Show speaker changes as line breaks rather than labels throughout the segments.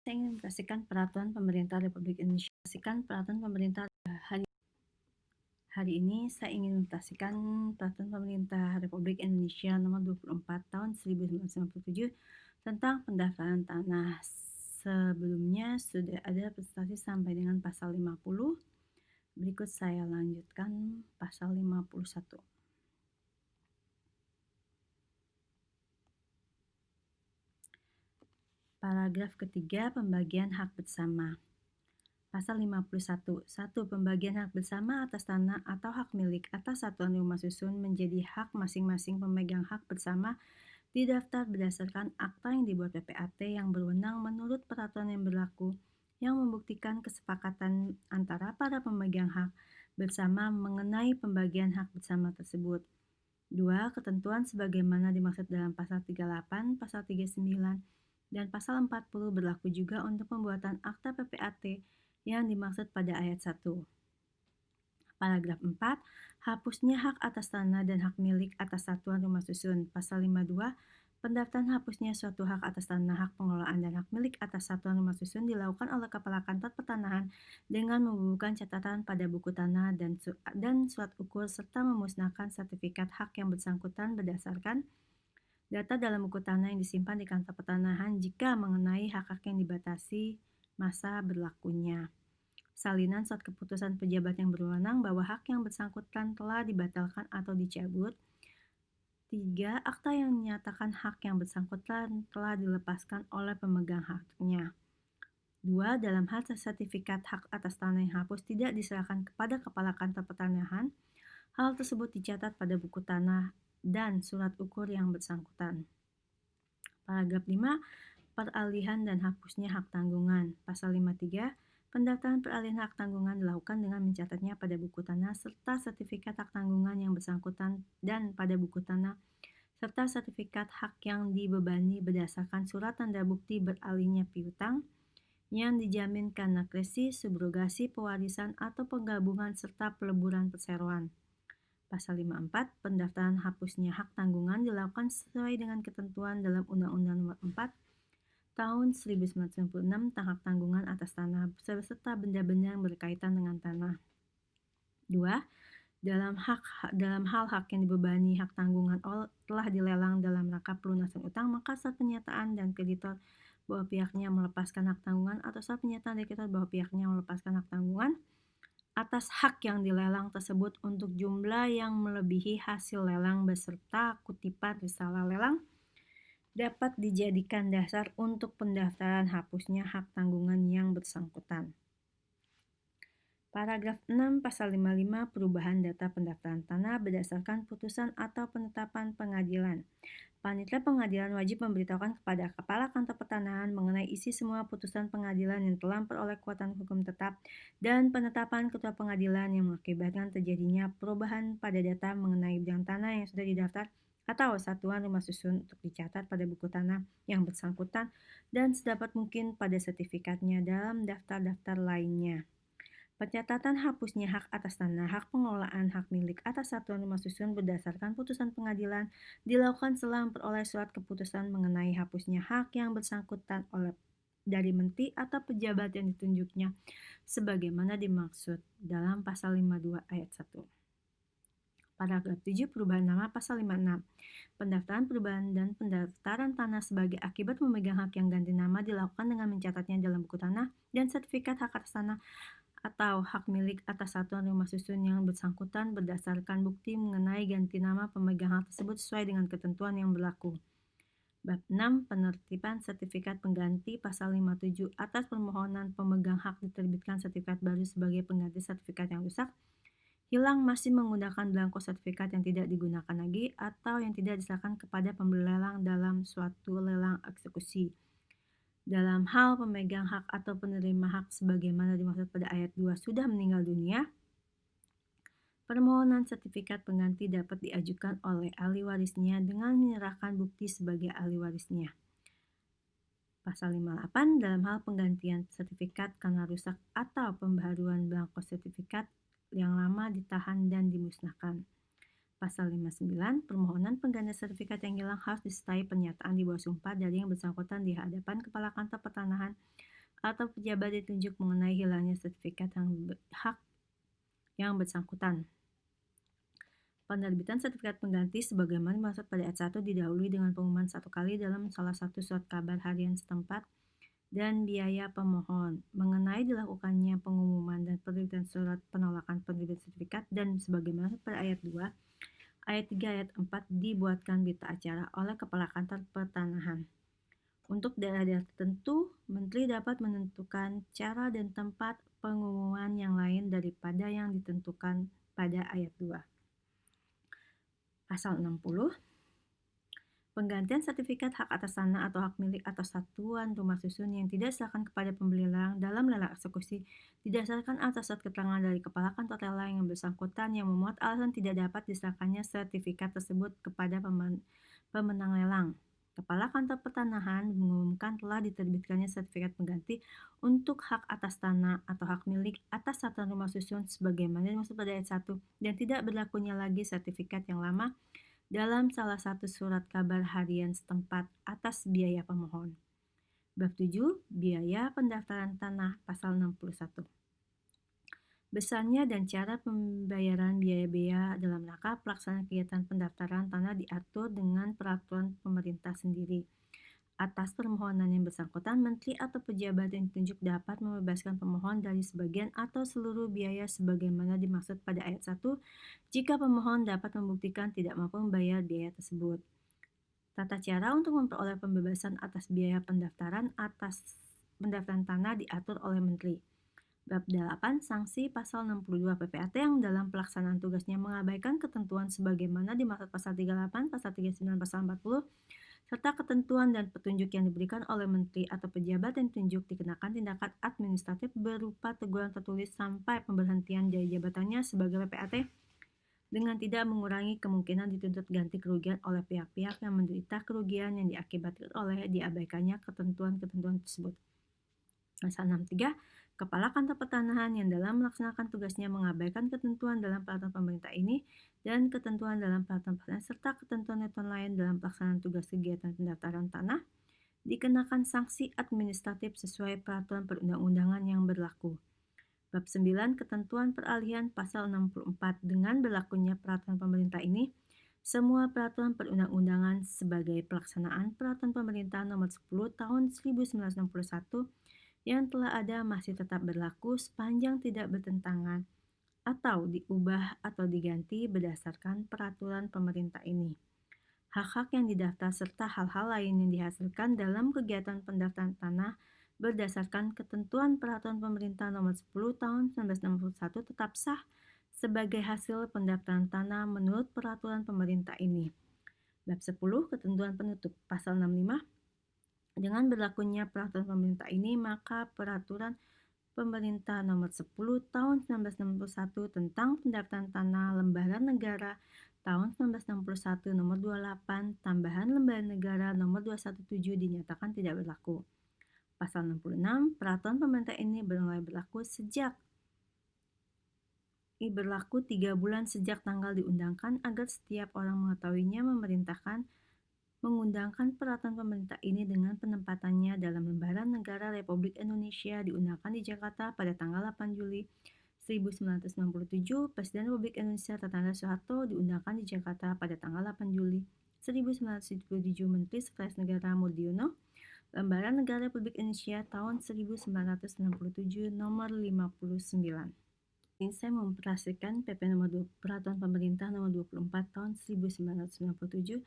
Saya ingin menyampaikan peraturan pemerintah Republik Indonesia. Peraturan pemerintah hari ini saya ingin menyampaikan peraturan pemerintah Republik Indonesia nomor 24 tahun 1997 tentang pendaftaran tanah. Sebelumnya sudah ada presentasi sampai dengan pasal 50. Berikut saya lanjutkan pasal 51. Paragraf ketiga, pembagian hak bersama. Pasal 51. 1. Pembagian hak bersama atas tanah atau hak milik atas satuan rumah susun menjadi hak masing-masing pemegang hak bersama didaftar berdasarkan akta yang dibuat PPAT yang berwenang menurut peraturan yang berlaku yang membuktikan kesepakatan antara para pemegang hak bersama mengenai pembagian hak bersama tersebut. 2. Ketentuan sebagaimana dimaksud dalam pasal 38, pasal 39, dan pasal 40 berlaku juga untuk pembuatan akta PPAT yang dimaksud pada ayat 1. Paragraf 4. Hapusnya hak atas tanah dan hak milik atas satuan rumah susun. Pasal 52. Pendaftaran hapusnya suatu hak atas tanah, hak pengelolaan, dan hak milik atas satuan rumah susun dilakukan oleh Kepala Kantor Pertanahan dengan membubuhkan catatan pada buku tanah dan surat ukur serta memusnahkan sertifikat hak yang bersangkutan berdasarkan data dalam buku tanah yang disimpan di Kantor Pertanahan jika mengenai hak-hak yang dibatasi masa berlakunya. Salinan surat keputusan pejabat yang berwenang bahwa hak yang bersangkutan telah dibatalkan atau dicabut. 3. Akta yang menyatakan hak yang bersangkutan telah dilepaskan oleh pemegang haknya. 2. Dalam hal sertifikat hak atas tanah yang hapus tidak diserahkan kepada Kepala Kantor Pertanahan, hal tersebut dicatat pada buku tanah dan surat ukur yang bersangkutan. Paragraf 5. Peralihan dan hapusnya hak tanggungan. Pasal 53. Pendaftaran peralihan hak tanggungan dilakukan dengan mencatatnya pada buku tanah serta sertifikat hak tanggungan yang bersangkutan dan pada buku tanah serta sertifikat hak yang dibebani berdasarkan surat tanda bukti beralihnya piutang yang dijamin karena kresi, subrogasi, pewarisan atau penggabungan serta peleburan perseroan. Pasal 54. Pendaftaran hapusnya hak tanggungan dilakukan sesuai dengan ketentuan dalam Undang-Undang Nomor 4 Tahun 1996 tentang hak tanggungan atas tanah beserta benda-benda yang berkaitan dengan tanah. 2. Dalam hal hak yang dibebani hak tanggungan telah dilelang dalam rangka pelunasan utang, maka saat pernyataan dan kreditor bahwa pihaknya melepaskan hak tanggungan atau saat pernyataan dari kreditor bahwa pihaknya melepaskan hak tanggungan atas hak yang dilelang tersebut untuk jumlah yang melebihi hasil lelang beserta kutipan risalah lelang dapat dijadikan dasar untuk pendaftaran hapusnya hak tanggungan yang bersangkutan. Paragraf 6 Pasal 55 Perubahan data pendaftaran tanah berdasarkan putusan atau penetapan pengadilan. Panitia pengadilan wajib memberitahukan kepada Kepala Kantor Pertanahan mengenai isi semua putusan pengadilan yang telah memperoleh kekuatan hukum tetap dan penetapan ketua pengadilan yang mengakibatkan terjadinya perubahan pada data mengenai bidang tanah yang sudah didaftar atau satuan rumah susun untuk dicatat pada buku tanah yang bersangkutan dan sedapat mungkin pada sertifikatnya dalam daftar-daftar lainnya. Pencatatan hapusnya hak atas tanah, hak pengelolaan hak milik atas satuan rumah susun berdasarkan putusan pengadilan dilakukan setelah memperoleh surat keputusan mengenai hapusnya hak yang bersangkutan dari menteri atau pejabat yang ditunjuknya sebagaimana dimaksud dalam pasal 52 ayat 1. Paragraf 7 Perubahan nama. Pasal 56 Pendaftaran perubahan dan pendaftaran tanah sebagai akibat memegang hak yang ganti nama dilakukan dengan mencatatnya dalam buku tanah dan sertifikat hak atas tanah atau hak milik atas satuan rumah susun yang bersangkutan berdasarkan bukti mengenai ganti nama pemegang hak tersebut sesuai dengan ketentuan yang berlaku. Bab 6 Penertiban sertifikat pengganti. Pasal 57 Atas permohonan pemegang hak diterbitkan sertifikat baru sebagai pengganti sertifikat yang rusak, hilang, masih menggunakan belangko sertifikat yang tidak digunakan lagi atau yang tidak diserahkan kepada pembeli lelang dalam suatu lelang eksekusi. Dalam hal pemegang hak atau penerima hak sebagaimana dimaksud pada ayat 2 sudah meninggal dunia, permohonan sertifikat pengganti dapat diajukan oleh ahli warisnya dengan menyerahkan bukti sebagai ahli warisnya. Pasal 58 Dalam hal penggantian sertifikat karena rusak atau pembaharuan belangko sertifikat yang lama ditahan dan dimusnahkan. Pasal 59 Permohonan penggantian sertifikat yang hilang harus disertai pernyataan di bawah sumpah dari yang bersangkutan di hadapan Kepala Kantor Pertanahan atau pejabat ditunjuk mengenai hilangnya sertifikat hak yang bersangkutan. Penerbitan sertifikat pengganti sebagaimana dimaksud pada ayat 1 didahului dengan pengumuman 1 kali dalam salah satu surat kabar harian setempat dan biaya pemohon. Mengenai dilakukannya pengumuman dan penerbitan surat penolakan penerbitan sertifikat dan sebagaimana pada ayat 2, ayat 3, ayat 4 dibuatkan berita acara oleh Kepala Kantor Pertanahan. Untuk daerah-daerah tertentu, Menteri dapat menentukan cara dan tempat pengumuman yang lain daripada yang ditentukan pada ayat 2. Pasal 60. Penggantian sertifikat hak atas tanah atau hak milik atas satuan rumah susun yang tidak diserahkan kepada pembeli lelang dalam lelang eksekusi didasarkan atas surat keterangan dari Kepala Kantor Lelang yang bersangkutan yang memuat alasan tidak dapat diserahkannya sertifikat tersebut kepada pemenang lelang. Kepala Kantor Pertanahan mengumumkan telah diterbitkannya sertifikat pengganti untuk hak atas tanah atau hak milik atas satuan rumah susun sebagaimana dimaksud pada ayat 1 dan tidak berlakunya lagi sertifikat yang lama dalam salah satu surat kabar harian setempat atas biaya pemohon. Bab 7. Biaya pendaftaran tanah pasal 61. Besarnya dan cara pembayaran biaya-biaya dalam rangka pelaksanaan kegiatan pendaftaran tanah diatur dengan peraturan pemerintah sendiri. Atas permohonan yang bersangkutan, menteri atau pejabat yang ditunjuk dapat membebaskan pemohon dari sebagian atau seluruh biaya sebagaimana dimaksud pada ayat 1 jika pemohon dapat membuktikan tidak mampu membayar biaya tersebut. Tata cara untuk memperoleh pembebasan atas biaya pendaftaran tanah diatur oleh menteri. Bab 8. Sanksi pasal 62 PPAT yang dalam pelaksanaan tugasnya mengabaikan ketentuan sebagaimana dimaksud pasal 38, pasal 39, pasal 40, serta ketentuan dan petunjuk yang diberikan oleh menteri atau pejabat yang ditunjuk dikenakan tindakan administratif berupa teguran tertulis sampai pemberhentian dari jabatannya sebagai PPAT dengan tidak mengurangi kemungkinan dituntut ganti kerugian oleh pihak-pihak yang menderita kerugian yang diakibatkan oleh diabaikannya ketentuan-ketentuan tersebut. Pasal 63. Kepala Kantor Pertanahan yang dalam melaksanakan tugasnya mengabaikan ketentuan dalam peraturan pemerintah ini dan ketentuan dalam peraturan pertanahan serta ketentuan lain dalam pelaksanaan tugas kegiatan pendaftaran tanah dikenakan sanksi administratif sesuai peraturan perundang-undangan yang berlaku. Bab 9. Ketentuan peralihan pasal 64. Dengan berlakunya peraturan pemerintah ini, semua peraturan perundang-undangan sebagai pelaksanaan peraturan pemerintah nomor 10 tahun 1961 yang telah ada masih tetap berlaku sepanjang tidak bertentangan atau diubah atau diganti berdasarkan peraturan pemerintah ini. Hak-hak yang didaftar serta hal-hal lain yang dihasilkan dalam kegiatan pendaftaran tanah berdasarkan ketentuan peraturan pemerintah nomor 10 tahun 1961 tetap sah sebagai hasil pendaftaran tanah menurut peraturan pemerintah ini. Bab 10. Ketentuan penutup pasal 65. Dengan berlakunya peraturan pemerintah ini, maka peraturan pemerintah nomor 10 tahun 1961 tentang pendaftaran tanah lembaran negara tahun 1961 nomor 28 tambahan lembaran negara nomor 217 dinyatakan tidak berlaku. Pasal 66, peraturan pemerintah ini mulai berlaku 3 bulan sejak tanggal diundangkan agar setiap orang mengetahuinya mengundangkan peraturan pemerintah ini dengan penempatannya dalam lembaran negara Republik Indonesia diundangkan di Jakarta pada tanggal 8 Juli 1997. Presiden Republik Indonesia Tata Soeharto diundangkan di Jakarta pada tanggal 8 Juli 1977. Menteri Sekretaris Negara Murdiono, Lembaran Negara Republik Indonesia tahun 1997 nomor 59. Ini saya memperhatikan PP nomor 2 Peraturan Pemerintah nomor 24 tahun 1997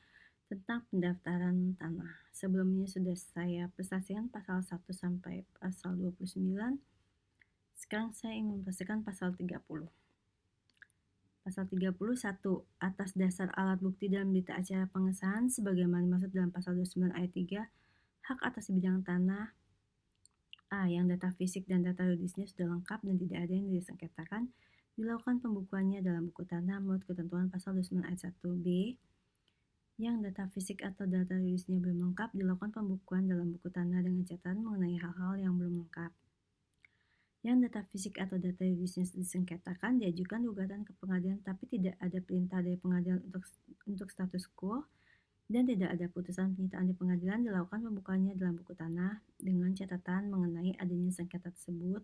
tentang pendaftaran tanah. Sebelumnya sudah saya presentasikan pasal 1 sampai pasal 29. Sekarang saya ingin mempresentasikan pasal 30. Pasal 31. Atas dasar alat bukti dalam berita acara pengesahan sebagaimana dimaksud dalam pasal 29 ayat 3, hak atas bidang tanah A. Yang data fisik dan data yuridisnya sudah lengkap dan tidak ada yang disengketakan, dilakukan pembukuannya dalam buku tanah menurut ketentuan pasal 29 ayat 1. B. Yang data fisik atau data yuridisnya belum lengkap, dilakukan pembukuan dalam buku tanah dengan catatan mengenai hal-hal yang belum lengkap. Yang data fisik atau data yuridisnya disengketakan, diajukan gugatan ke pengadilan tapi tidak ada perintah dari pengadilan untuk status quo, dan tidak ada putusan penyitaan di pengadilan, dilakukan pembukaannya dalam buku tanah dengan catatan mengenai adanya sengketa tersebut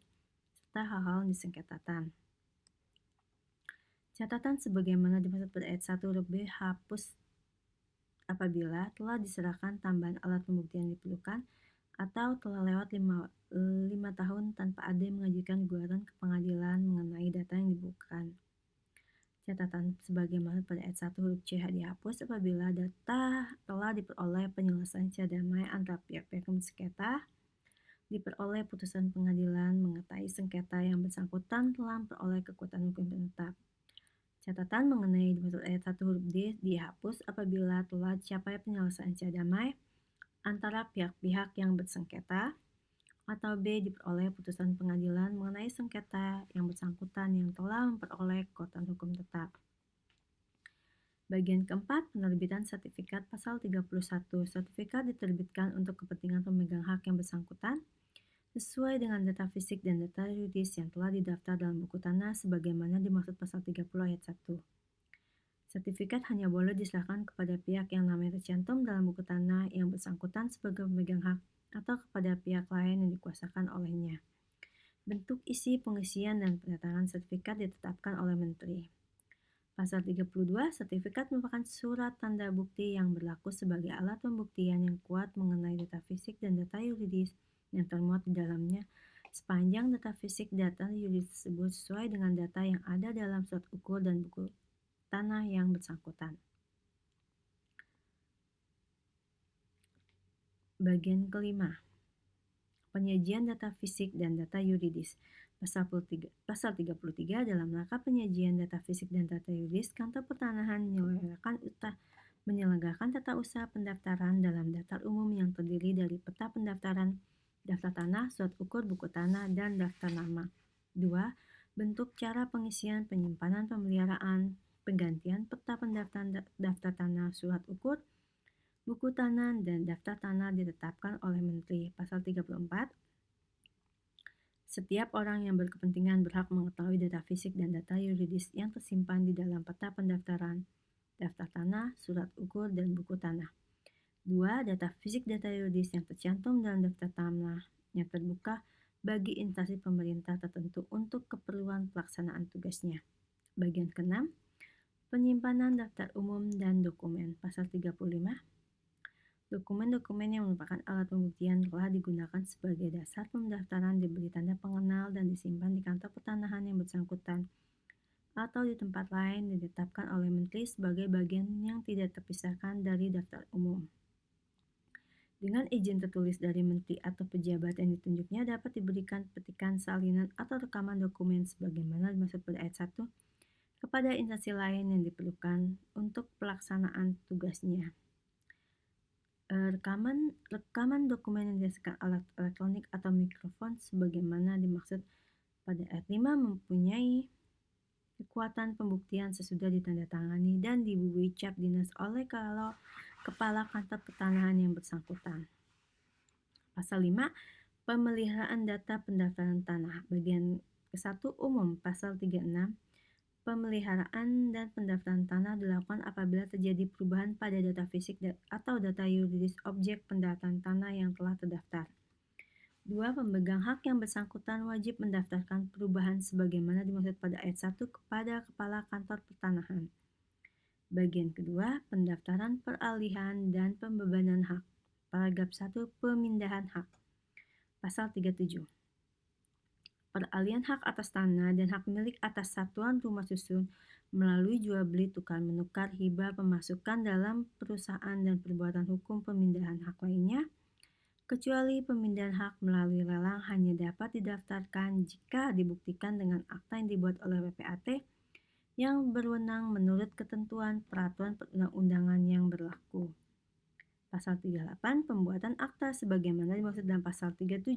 serta hal-hal yang disengketakan. Catatan sebagaimana dimaksud pada ayat 1 huruf B hapus apabila telah diserahkan tambahan alat pembuktian yang diperlukan atau telah lewat 5 tahun tanpa ada yang mengajukan gugatan ke pengadilan mengenai data yang dibukukan. Catatan sebagaimana pada ayat 1 huruf C dihapus apabila data telah diperoleh penyelesaian secara damai antara pihak-pihak yang bersengketa, diperoleh putusan pengadilan mengetahui sengketa yang bersangkutan telah memperoleh kekuatan hukum yang tetap. Catatan mengenai dimaksud ayat 1 huruf D dihapus apabila telah dicapai penyelesaian secara damai antara pihak-pihak yang bersengketa, atau B diperoleh putusan pengadilan mengenai sengketa yang bersangkutan yang telah memperoleh kekuatan hukum tetap. Bagian keempat, penerbitan sertifikat pasal 31. Sertifikat diterbitkan untuk kepentingan pemegang hak yang bersangkutan sesuai dengan data fisik dan data yuridis yang telah didaftar dalam buku tanah sebagaimana dimaksud pasal 30 ayat 1. Sertifikat hanya boleh diserahkan kepada pihak yang namanya tercantum dalam buku tanah yang bersangkutan sebagai pemegang hak atau kepada pihak lain yang dikuasakan olehnya. Bentuk, isi, pengisian, dan pendatangan sertifikat ditetapkan oleh Menteri. Pasal 32, sertifikat merupakan surat tanda bukti yang berlaku sebagai alat pembuktian yang kuat mengenai data fisik dan data yuridis yang termuat di dalamnya sepanjang data fisik data yuridis tersebut sesuai dengan data yang ada dalam surat ukur dan buku tanah yang bersangkutan. Bagian kelima, penyajian data fisik dan data yuridis. Pasal 33 dalam rangka penyajian data fisik dan data yuridis, Kantor Pertanahan menyelenggarakan tata usaha pendaftaran dalam daftar umum yang terdiri dari peta pendaftaran, daftar tanah, surat ukur buku tanah, dan daftar nama. 2. Bentuk, cara pengisian, penyimpanan, pemeliharaan, penggantian peta pendaftaran daftar tanah, surat ukur, buku tanah, dan daftar tanah ditetapkan oleh Menteri. Pasal 34. Setiap orang yang berkepentingan berhak mengetahui data fisik dan data yuridis yang tersimpan di dalam peta pendaftaran, daftar tanah, surat ukur, dan buku tanah. 2. Data fisik data yuridis yang tercantum dalam daftar tanah yang terbuka bagi instansi pemerintah tertentu untuk keperluan pelaksanaan tugasnya. Bagian ke-6, penyimpanan daftar umum dan dokumen. Pasal 35. Dokumen-dokumen yang merupakan alat pembuktian telah digunakan sebagai dasar pendaftaran diberi tanda pengenal dan disimpan di kantor pertanahan yang bersangkutan atau di tempat lain ditetapkan oleh Menteri sebagai bagian yang tidak terpisahkan dari daftar umum. Dengan izin tertulis dari Menteri atau pejabat yang ditunjuknya dapat diberikan petikan salinan atau rekaman dokumen sebagaimana dimaksud pada ayat 1 kepada instansi lain yang diperlukan untuk pelaksanaan tugasnya. Rekaman dokumen yang dihasilkan alat elektronik atau mikrofon sebagaimana dimaksud pada ayat 5 mempunyai kekuatan pembuktian sesudah ditandatangani dan dibubui cap dinas oleh kepala kantor pertanahan yang bersangkutan. Pasal 5, pemeliharaan data pendaftaran tanah. Bagian ke-1 umum. Pasal 36, pemeliharaan dan pendaftaran tanah dilakukan apabila terjadi perubahan pada data fisik atau data yuridis objek pendaftaran tanah yang telah terdaftar. 2. Pemegang hak yang bersangkutan wajib mendaftarkan perubahan sebagaimana dimaksud pada ayat 1 kepada Kepala Kantor Pertanahan. Bagian kedua, pendaftaran peralihan dan pembebanan hak. Paragraf 1, pemindahan hak. Pasal 37. Peralihan hak atas tanah dan hak milik atas satuan rumah susun melalui jual beli tukar menukar hibah pemasukan dalam perusahaan dan perbuatan hukum pemindahan hak lainnya, kecuali pemindahan hak melalui lelang hanya dapat didaftarkan jika dibuktikan dengan akta yang dibuat oleh PPAT yang berwenang menurut ketentuan peraturan perundang-undangan yang berlaku. Pasal 38, pembuatan akta sebagaimana dimaksud dalam pasal 37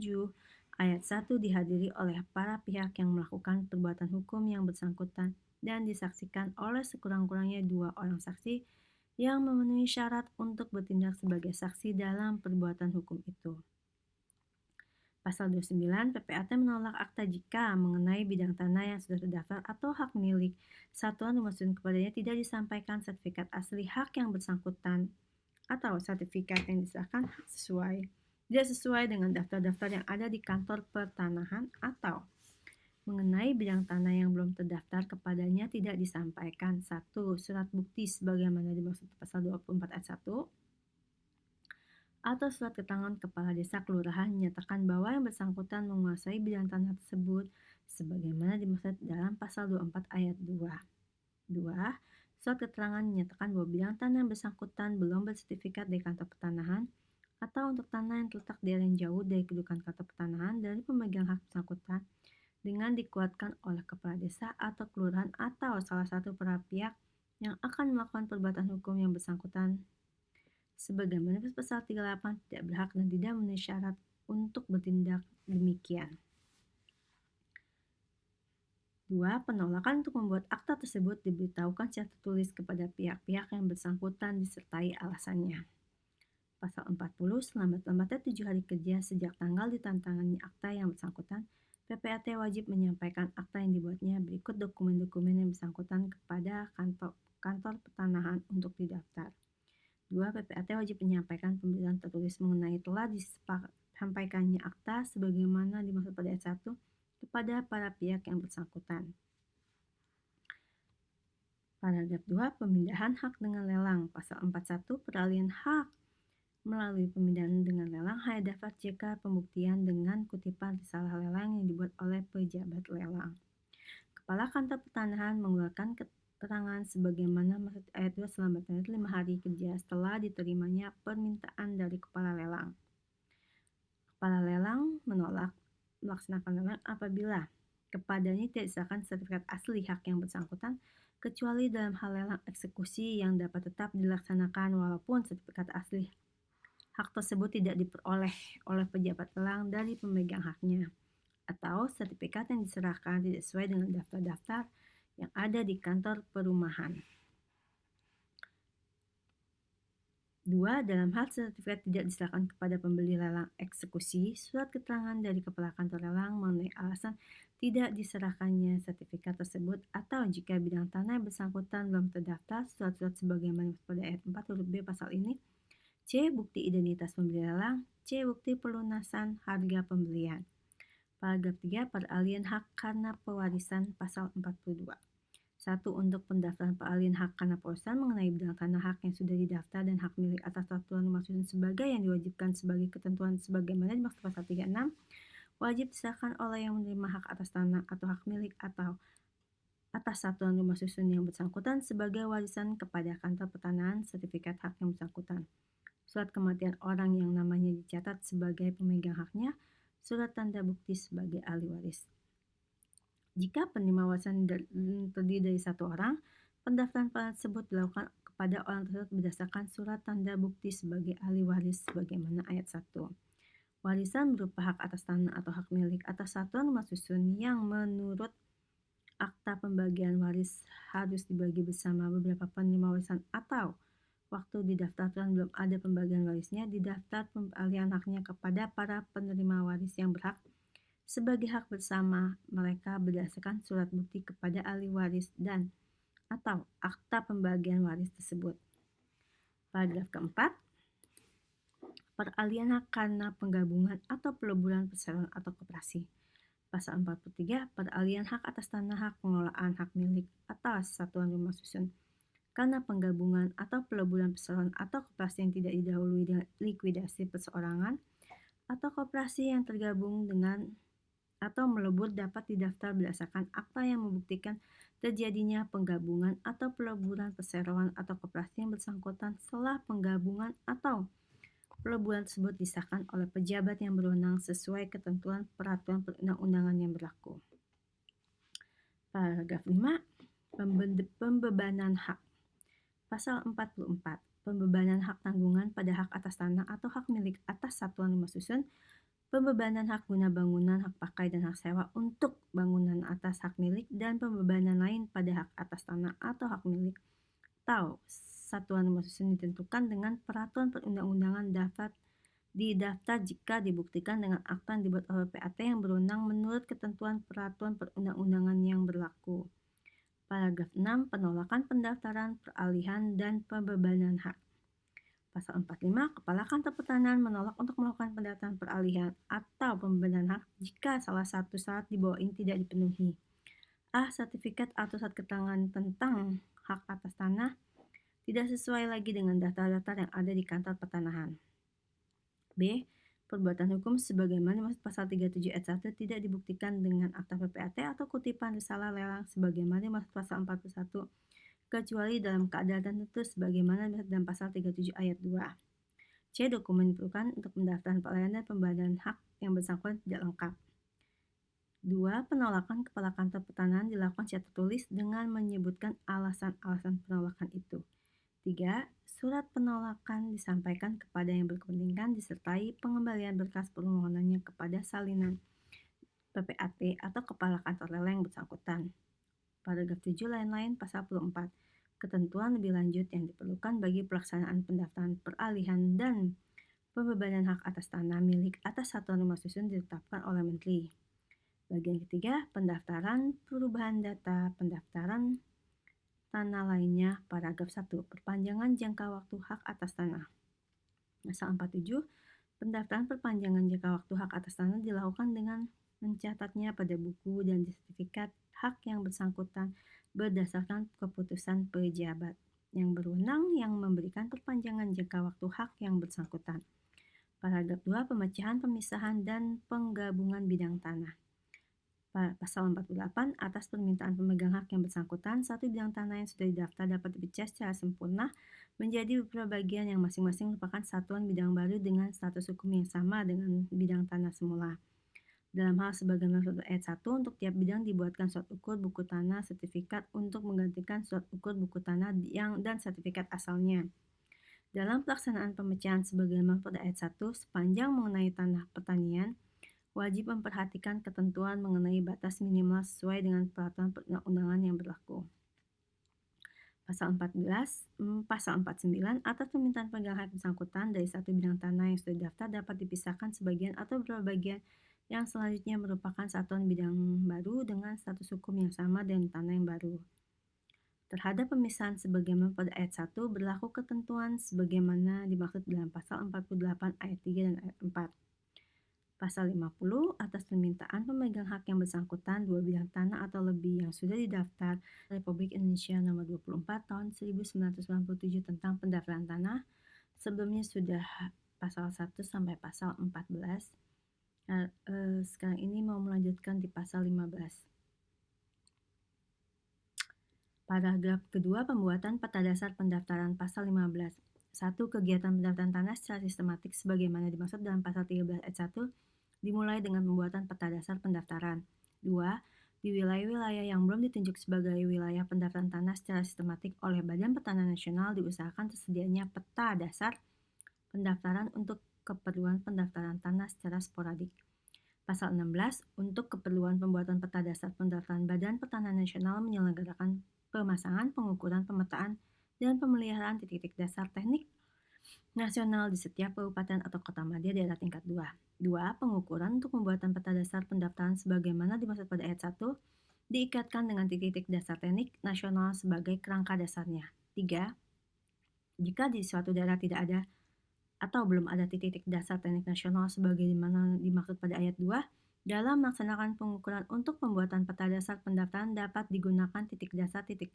ayat 1 dihadiri oleh para pihak yang melakukan perbuatan hukum yang bersangkutan dan disaksikan oleh sekurang-kurangnya 2 orang saksi yang memenuhi syarat untuk bertindak sebagai saksi dalam perbuatan hukum itu. Pasal 29, PPAT menolak akta jika mengenai bidang tanah yang sudah terdaftar atau hak milik satuan rumah susun kepadanya tidak disampaikan sertifikat asli hak yang bersangkutan atau sertifikat yang diserahkan tidak sesuai dengan daftar-daftar yang ada di kantor pertanahan, atau mengenai bidang tanah yang belum terdaftar kepadanya tidak disampaikan 1. Surat bukti sebagaimana dimaksud pasal 24 ayat 1 atau surat keterangan kepala desa kelurahan menyatakan bahwa yang bersangkutan menguasai bidang tanah tersebut sebagaimana dimaksud dalam pasal 24 ayat 2. 2. Surat keterangan menyatakan bahwa bidang tanah yang bersangkutan belum bersertifikat dari kantor pertanahan atau untuk tanah yang terletak di area yang jauh dari kedudukan kantor pertanahan dari pemegang hak bersangkutan dengan dikuatkan oleh kepala desa atau kelurahan atau salah satu pihak yang akan melakukan perbuatan hukum yang bersangkutan sebagaimana pasal 38 tidak berhak dan tidak memenuhi syarat untuk bertindak demikian. 2. Penolakan untuk membuat akta tersebut diberitahukan secara tertulis kepada pihak-pihak yang bersangkutan disertai alasannya. Pasal 40, selambat-lambatnya 7 hari kerja sejak tanggal ditandatangani akta yang bersangkutan, PPAT wajib menyampaikan akta yang dibuatnya berikut dokumen-dokumen yang bersangkutan kepada kantor pertanahan untuk didaftar. 2. PPAT wajib menyampaikan pemberitahuan tertulis mengenai telah disampaikannya akta sebagaimana dimaksud pada ayat 1 kepada para pihak yang bersangkutan. Paragraf 2. Pemindahan hak dengan lelang. Pasal 41. Peralihan hak melalui pemindahan dengan lelang hanya dapat jika pembuktian dengan kutipan risalah lelang yang dibuat oleh pejabat lelang. Kepala kantor pertanahan mengeluarkan keterangan sebagaimana maksud ayat 2 selama 5 hari kerja setelah diterimanya permintaan dari kepala lelang. Kepala lelang menolak melaksanakan lelang apabila kepadanya tidak diserahkan sertifikat asli hak yang bersangkutan kecuali dalam hal lelang eksekusi yang dapat tetap dilaksanakan walaupun sertifikat asli hak tersebut tidak diperoleh oleh pejabat lelang dari pemegang haknya, atau sertifikat yang diserahkan tidak sesuai dengan daftar-daftar yang ada di kantor perumahan. 2. Dalam hal sertifikat tidak diserahkan kepada pembeli lelang eksekusi, surat keterangan dari kepala kantor lelang mengenai alasan tidak diserahkannya sertifikat tersebut, atau jika bidang tanah yang bersangkutan belum terdaftar, surat-surat sebagaimana pada ayat 4 huruf B pasal ini, C. Bukti identitas pembeli lelang. C. Bukti pelunasan harga pembelian. Paragraf 3. Peralihan hak karena pewarisan pasal 42. 1. Untuk pendaftaran peralihan hak karena pewarisan mengenai bidang tanah hak yang sudah didaftar dan hak milik atas satuan rumah susun sebagai yang diwajibkan sebagai ketentuan sebagaimana dimaksud pasal 36, wajib disahkan oleh yang menerima hak atas tanah atau hak milik atau atas satuan rumah susun yang bersangkutan sebagai warisan kepada kantor pertanahan sertifikat hak yang bersangkutan, surat kematian orang yang namanya dicatat sebagai pemegang haknya, surat tanda bukti sebagai ahli waris. Jika penerima warisan terdiri dari satu orang, pendaftaran tersebut dilakukan kepada orang tersebut berdasarkan surat tanda bukti sebagai ahli waris sebagaimana ayat 1. Warisan berupa hak atas tanah atau hak milik atas satuan rumah susun yang menurut akta pembagian waris harus dibagi bersama beberapa penerima warisan atau waktu didaftarkan belum ada pembagian warisnya, didaftar peralihan haknya kepada para penerima waris yang berhak sebagai hak bersama mereka berdasarkan surat bukti kepada ahli waris dan atau akta pembagian waris tersebut. Paragraf keempat. Peralihan hak karena penggabungan atau peleburan perseroan atau koperasi. Pasal 43. Peralihan hak atas tanah hak pengelolaan hak milik atas satuan rumah susun karena penggabungan atau peleburan perseroan atau koperasi yang tidak didahului dengan likuidasi perseorangan atau koperasi yang tergabung dengan atau melebur dapat didaftar berdasarkan akta yang membuktikan terjadinya penggabungan atau peleburan perseroan atau koperasi yang bersangkutan setelah penggabungan atau peleburan tersebut disahkan oleh pejabat yang berwenang sesuai ketentuan peraturan perundang-undangan yang berlaku. Paragraf 5. Pembebanan hak. Pasal 44. Pembebanan hak tanggungan pada hak atas tanah atau hak milik atas satuan rumah susun, pembebanan hak guna bangunan, hak pakai dan hak sewa untuk bangunan atas hak milik, dan pembebanan lain pada hak atas tanah atau hak milik atau satuan rumah susun ditentukan dengan peraturan perundang-undangan didaftar jika dibuktikan dengan akta yang dibuat oleh PAT yang berwenang menurut ketentuan peraturan perundang-undangan yang berlaku. Paragraf 6. Penolakan pendaftaran, peralihan, dan pembebanan hak. Pasal 45, Kepala Kantor Pertanahan menolak untuk melakukan pendaftaran peralihan atau pembebanan hak jika salah satu syarat di bawah ini tidak dipenuhi. A. Sertifikat atau surat keterangan tentang hak atas tanah tidak sesuai lagi dengan daftar-daftar yang ada di kantor pertanahan. B. Perbuatan hukum sebagaimana dimaksud pasal 37 ayat 1 tidak dibuktikan dengan akta PPAT atau kutipan risalah lelang sebagaimana dimaksud pasal 41 kecuali dalam keadaan tertentu sebagaimana dimaksud dalam pasal 37 ayat 2. C. Dokumen diperlukan untuk pendaftaran pelayanan dan pembayaran hak yang bersangkutan tidak lengkap. 2. Penolakan Kepala Kantor Pertanahan dilakukan secara tertulis dengan menyebutkan alasan-alasan penolakan itu. 3. Surat penolakan disampaikan kepada yang berkepentingan disertai pengembalian berkas permohonannya kepada salinan PPAT atau Kepala Kantor Lelang yang bersangkutan. Paragraf 7 lain-lain pasal 44. Ketentuan lebih lanjut yang diperlukan bagi pelaksanaan pendaftaran peralihan dan pembebanan hak atas tanah milik atas satuan rumah susun ditetapkan oleh Menteri. Bagian ketiga, pendaftaran perubahan data pendaftaran tanah lainnya. Paragraf 1. Perpanjangan jangka waktu hak atas tanah. Pasal 47. Pendaftaran perpanjangan jangka waktu hak atas tanah dilakukan dengan mencatatnya pada buku dan sertifikat hak yang bersangkutan berdasarkan keputusan pejabat yang berwenang yang memberikan perpanjangan jangka waktu hak yang bersangkutan. Paragraf 2. Pemecahan, pemisahan, dan penggabungan bidang tanah. Pasal 48. Atas permintaan pemegang hak yang bersangkutan, satu bidang tanah yang sudah didaftar dapat dipecah secara sempurna menjadi beberapa bagian yang masing-masing merupakan satuan bidang baru dengan status hukum yang sama dengan bidang tanah semula. Dalam hal sebagaimana surat ayat 1, untuk tiap bidang dibuatkan surat ukur buku tanah sertifikat untuk menggantikan surat ukur buku tanah dan sertifikat asalnya. Dalam pelaksanaan pemecahan sebagaimana pada ayat 1, sepanjang mengenai tanah pertanian, wajib memperhatikan ketentuan mengenai batas minimal sesuai dengan peraturan perundang-undangan yang berlaku. Pasal 49, atas permintaan pemegang hak bersangkutan dari satu bidang tanah yang sudah didaftar dapat dipisahkan sebagian atau beberapa bagian yang selanjutnya merupakan satuan bidang baru dengan status hukum yang sama dengan tanah yang baru. Terhadap pemisahan sebagaimana pada ayat 1 berlaku ketentuan sebagaimana dimaksud dalam pasal 48 ayat 3 dan ayat 4. Pasal 50, atas permintaan pemegang hak yang bersangkutan dua bidang tanah atau lebih yang sudah didaftar Republik Indonesia nomor 24 tahun 1997 tentang pendaftaran tanah, sebelumnya sudah pasal 1 sampai pasal 14. Nah, sekarang ini mau melanjutkan di pasal 15. Paragraf kedua, pembuatan peta dasar pendaftaran pasal 15. 1. Kegiatan pendaftaran tanah secara sistematik sebagaimana dimaksud dalam pasal 13 ayat 1 dimulai dengan pembuatan peta dasar pendaftaran. 2. Di wilayah-wilayah yang belum ditunjuk sebagai wilayah pendaftaran tanah secara sistematik oleh Badan Pertanahan Nasional diusahakan tersedianya peta dasar pendaftaran untuk keperluan pendaftaran tanah secara sporadik. Pasal 16, untuk keperluan pembuatan peta dasar pendaftaran Badan Pertanahan Nasional menyelenggarakan pemasangan, pengukuran, pemetaan, dan pemeliharaan titik-titik dasar teknik nasional di setiap kabupaten atau kota madya daerah tingkat 2. 2. Pengukuran untuk pembuatan peta dasar pendaftaran sebagaimana dimaksud pada ayat 1 diikatkan dengan titik-titik dasar teknik nasional sebagai kerangka dasarnya. 3. Jika di suatu daerah tidak ada atau belum ada titik-titik dasar teknik nasional sebagaimana dimaksud pada ayat 2, dalam melaksanakan pengukuran untuk pembuatan peta dasar pendaftaran dapat digunakan titik dasar titik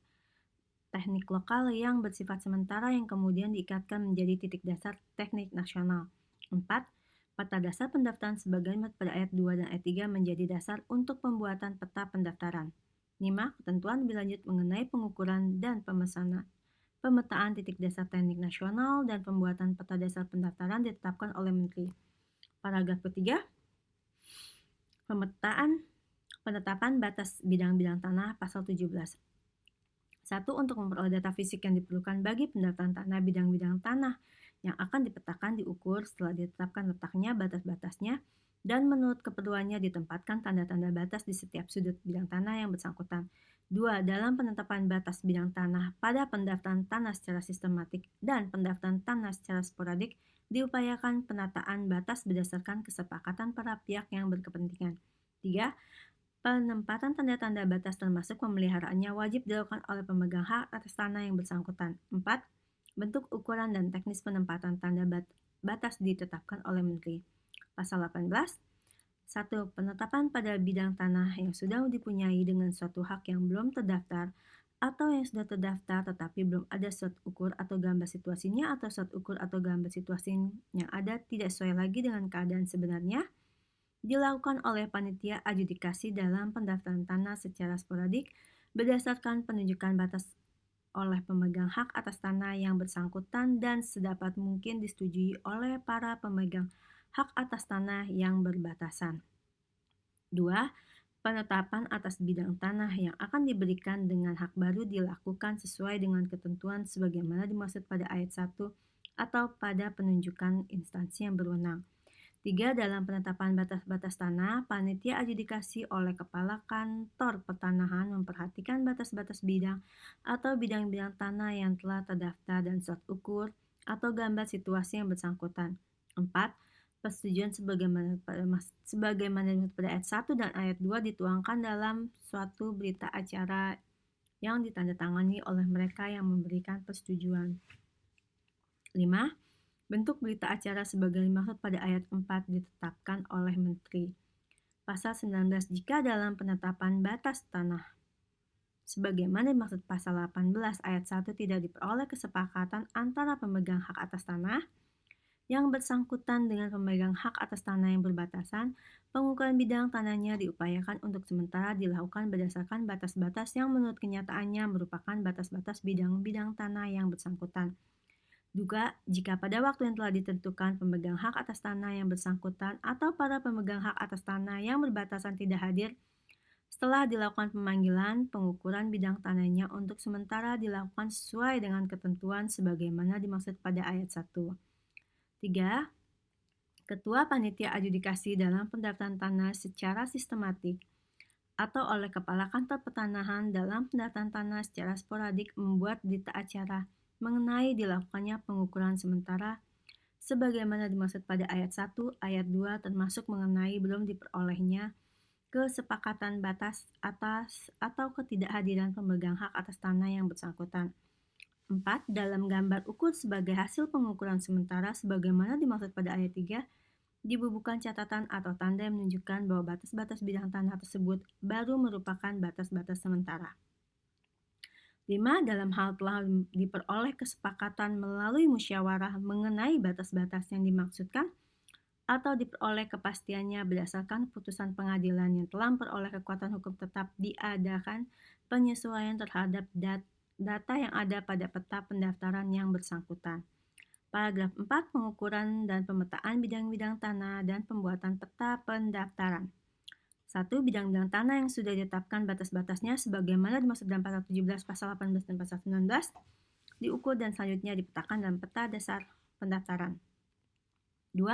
teknik lokal yang bersifat sementara yang kemudian diikatkan menjadi titik dasar teknik nasional. 4. Peta dasar pendaftaran sebagaimana pada ayat 2 dan ayat 3 menjadi dasar untuk pembuatan peta pendaftaran. 5. Ketentuan lebih lanjut mengenai pengukuran dan pemetaan titik dasar teknik nasional dan pembuatan peta dasar pendaftaran ditetapkan oleh Menteri. Paragraf ketiga, penetapan batas bidang-bidang tanah pasal 17. 1. Untuk memperoleh data fisik yang diperlukan bagi pendaftaran tanah, bidang-bidang tanah yang akan dipetakan diukur setelah ditetapkan letaknya, batas-batasnya, dan menurut keperluannya ditempatkan tanda-tanda batas di setiap sudut bidang tanah yang bersangkutan. 2. Dalam penetapan batas bidang tanah pada pendaftaran tanah secara sistematik dan pendaftaran tanah secara sporadik, diupayakan penataan batas berdasarkan kesepakatan para pihak yang berkepentingan. 3. Penempatan tanda-tanda batas termasuk pemeliharaannya wajib dilakukan oleh pemegang hak atas tanah yang bersangkutan. 4. Bentuk, ukuran, dan teknis penempatan tanda batas ditetapkan oleh Menteri. Pasal 18. 1. Penetapan pada bidang tanah yang sudah dipunyai dengan suatu hak yang belum terdaftar atau yang sudah terdaftar tetapi belum ada surat ukur atau gambar situasinya atau surat ukur atau gambar situasi yang ada tidak sesuai lagi dengan keadaan sebenarnya dilakukan oleh panitia adjudikasi dalam pendaftaran tanah secara sporadik berdasarkan penunjukan batas oleh pemegang hak atas tanah yang bersangkutan dan sedapat mungkin disetujui oleh para pemegang hak atas tanah yang berbatasan. 2. Penetapan atas bidang tanah yang akan diberikan dengan hak baru dilakukan sesuai dengan ketentuan sebagaimana dimaksud pada ayat 1 atau pada penunjukan instansi yang berwenang. 3. Dalam penetapan batas-batas tanah, panitia adjudikasi oleh Kepala Kantor Pertanahan memperhatikan batas-batas bidang atau bidang-bidang tanah yang telah terdaftar dan surat ukur atau gambar situasi yang bersangkutan. 4. Persetujuan sebagaimana pada ayat 1 dan ayat 2 dituangkan dalam suatu berita acara yang ditandatangani oleh mereka yang memberikan persetujuan. 5. Bentuk berita acara sebagai dimaksud pada ayat 4 ditetapkan oleh Menteri. Pasal 19. Jika dalam penetapan batas tanah sebagaimana dimaksud pasal 18 ayat 1 tidak diperoleh kesepakatan antara pemegang hak atas tanah yang bersangkutan dengan pemegang hak atas tanah yang berbatasan, pengukuran bidang tanahnya diupayakan untuk sementara dilakukan berdasarkan batas-batas yang menurut kenyataannya merupakan batas-batas bidang-bidang tanah yang bersangkutan. Juga, jika pada waktu yang telah ditentukan pemegang hak atas tanah yang bersangkutan atau para pemegang hak atas tanah yang berbatasan tidak hadir, setelah dilakukan pemanggilan, pengukuran bidang tanahnya untuk sementara dilakukan sesuai dengan ketentuan sebagaimana dimaksud pada ayat 1. 3. Ketua Panitia Adjudikasi dalam pendaftaran tanah secara sistematik atau oleh Kepala Kantor Pertanahan dalam pendaftaran tanah secara sporadik membuat berita acara mengenai dilakukannya pengukuran sementara sebagaimana dimaksud pada ayat 1, ayat 2 termasuk mengenai belum diperolehnya kesepakatan batas atas atau ketidakhadiran pemegang hak atas tanah yang bersangkutan. 4. Dalam gambar ukur sebagai hasil pengukuran sementara sebagaimana dimaksud pada ayat 3, dibubuhkan catatan atau tanda yang menunjukkan bahwa batas-batas bidang tanah tersebut baru merupakan batas-batas sementara. 5. Dalam hal telah diperoleh kesepakatan melalui musyawarah mengenai batas-batas yang dimaksudkan atau diperoleh kepastiannya berdasarkan putusan pengadilan yang telah memperoleh kekuatan hukum tetap diadakan penyesuaian terhadap data yang ada pada peta pendaftaran yang bersangkutan. Paragraf 4. Pengukuran dan pemetaan bidang-bidang tanah dan pembuatan peta pendaftaran. 1. Bidang-bidang tanah yang sudah ditetapkan batas-batasnya sebagaimana dimaksud dalam pasal 17, pasal 18, dan pasal 19 diukur dan selanjutnya dipetakan dalam peta dasar pendaftaran. 2.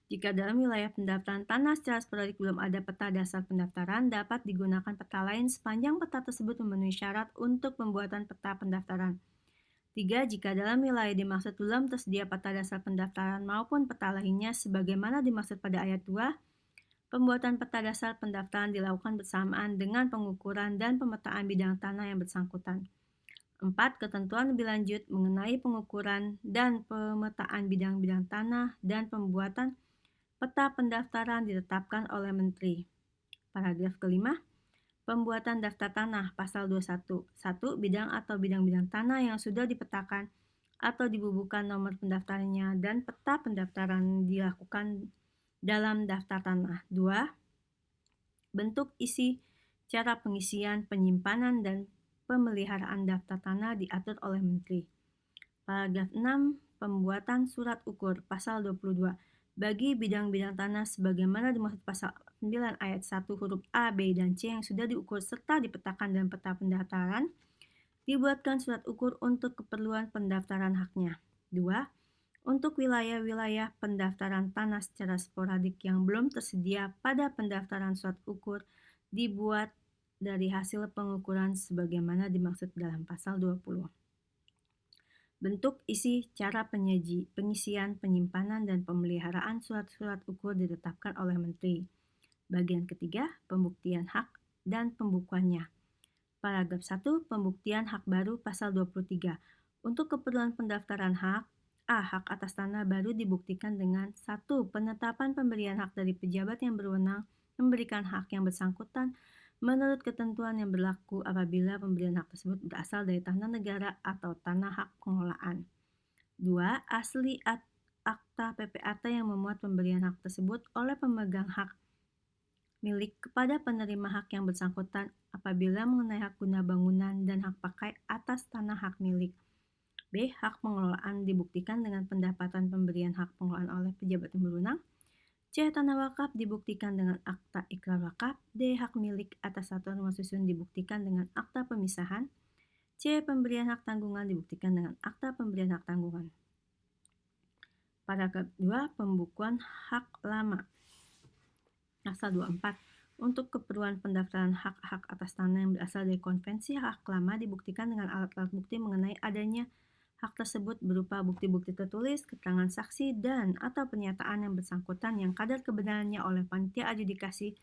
Jika dalam wilayah pendaftaran tanah secara sporadik belum ada peta dasar pendaftaran, dapat digunakan peta lain sepanjang peta tersebut memenuhi syarat untuk pembuatan peta pendaftaran. 3. Jika dalam wilayah dimaksud belum tersedia peta dasar pendaftaran maupun peta lainnya sebagaimana dimaksud pada ayat 2, pembuatan peta dasar pendaftaran dilakukan bersamaan dengan pengukuran dan pemetaan bidang tanah yang bersangkutan. 4. Ketentuan lebih lanjut mengenai pengukuran dan pemetaan bidang-bidang tanah dan pembuatan peta pendaftaran ditetapkan oleh Menteri. Paragraf kelima. Pembuatan daftar tanah pasal 21. 1. Bidang atau bidang-bidang tanah yang sudah dipetakan atau dibubuhkan nomor pendaftarannya dan peta pendaftaran dilakukan dalam daftar tanah. 2. Bentuk, isi, cara pengisian, penyimpanan, dan pemeliharaan daftar tanah diatur oleh Menteri. Paragraf 6. Pembuatan surat ukur pasal 22. Bagi bidang-bidang tanah sebagaimana dimaksud pasal 9 ayat 1 huruf A, B, dan C yang sudah diukur serta dipetakan dalam peta pendaftaran, dibuatkan surat ukur untuk keperluan pendaftaran haknya. 2. Untuk wilayah-wilayah pendaftaran tanah secara sporadik yang belum tersedia pada pendaftaran surat ukur, dibuat dari hasil pengukuran sebagaimana dimaksud dalam pasal 20. Bentuk, isi, cara pengisian, penyimpanan, dan pemeliharaan surat-surat ukur ditetapkan oleh Menteri. Bagian ketiga, pembuktian hak dan pembukuannya. Paragraf 1. Pembuktian hak baru pasal 23. Untuk keperluan pendaftaran hak, hak atas tanah baru dibuktikan dengan 1. Penetapan pemberian hak dari pejabat yang berwenang memberikan hak yang bersangkutan menurut ketentuan yang berlaku apabila pemberian hak tersebut berasal dari tanah negara atau tanah hak pengelolaan. 2. Asli akta PPAT yang memuat pemberian hak tersebut oleh pemegang hak milik kepada penerima hak yang bersangkutan apabila mengenai hak guna bangunan dan hak pakai atas tanah hak milik. B. Hak pengelolaan dibuktikan dengan pendapatan pemberian hak pengelolaan oleh pejabat yang berwenang. C. Tanah wakaf dibuktikan dengan akta ikrar wakaf. D. Hak milik atas satuan rumah susun dibuktikan dengan akta pemisahan. C. Pemberian hak tanggungan dibuktikan dengan akta pemberian hak tanggungan. Paragraf 2. Pembukuan hak lama. Pasal 24. Untuk keperluan pendaftaran hak-hak atas tanah yang berasal dari konvensi hak lama dibuktikan dengan alat-alat bukti mengenai adanya hak tersebut berupa bukti-bukti tertulis, keterangan saksi, dan atau pernyataan yang bersangkutan yang kadar kebenarannya oleh panitia adjudikasi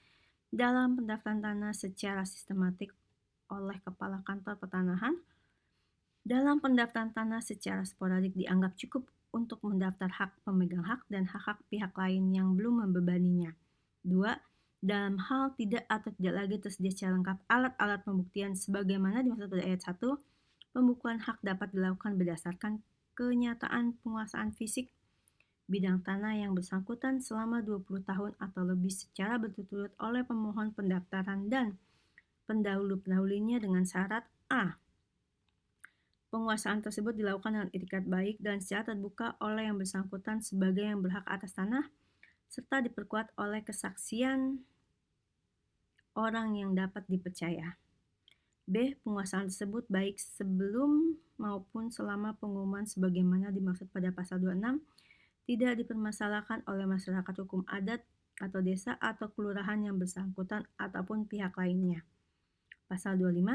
dalam pendaftaran tanah secara sistematik oleh Kepala Kantor Pertanahan. Dalam pendaftaran tanah secara sporadik dianggap cukup untuk mendaftar hak pemegang hak dan hak-hak pihak lain yang belum membebaninya. 2. Dalam hal tidak atau tidak lagi tersedia secara lengkap alat-alat pembuktian sebagaimana dimaksud pada ayat 1, pembukuan hak dapat dilakukan berdasarkan kenyataan penguasaan fisik bidang tanah yang bersangkutan selama 20 tahun atau lebih secara berturut-turut oleh pemohon pendaftaran dan pendahulu-pendahulunya dengan syarat A. Penguasaan tersebut dilakukan dengan itikat baik dan secara terbuka oleh yang bersangkutan sebagai yang berhak atas tanah, serta diperkuat oleh kesaksian orang yang dapat dipercaya. B. Penguasaan tersebut baik sebelum maupun selama pengumuman sebagaimana dimaksud pada pasal 26 tidak dipermasalahkan oleh masyarakat hukum adat atau desa atau kelurahan yang bersangkutan ataupun pihak lainnya. Pasal 25.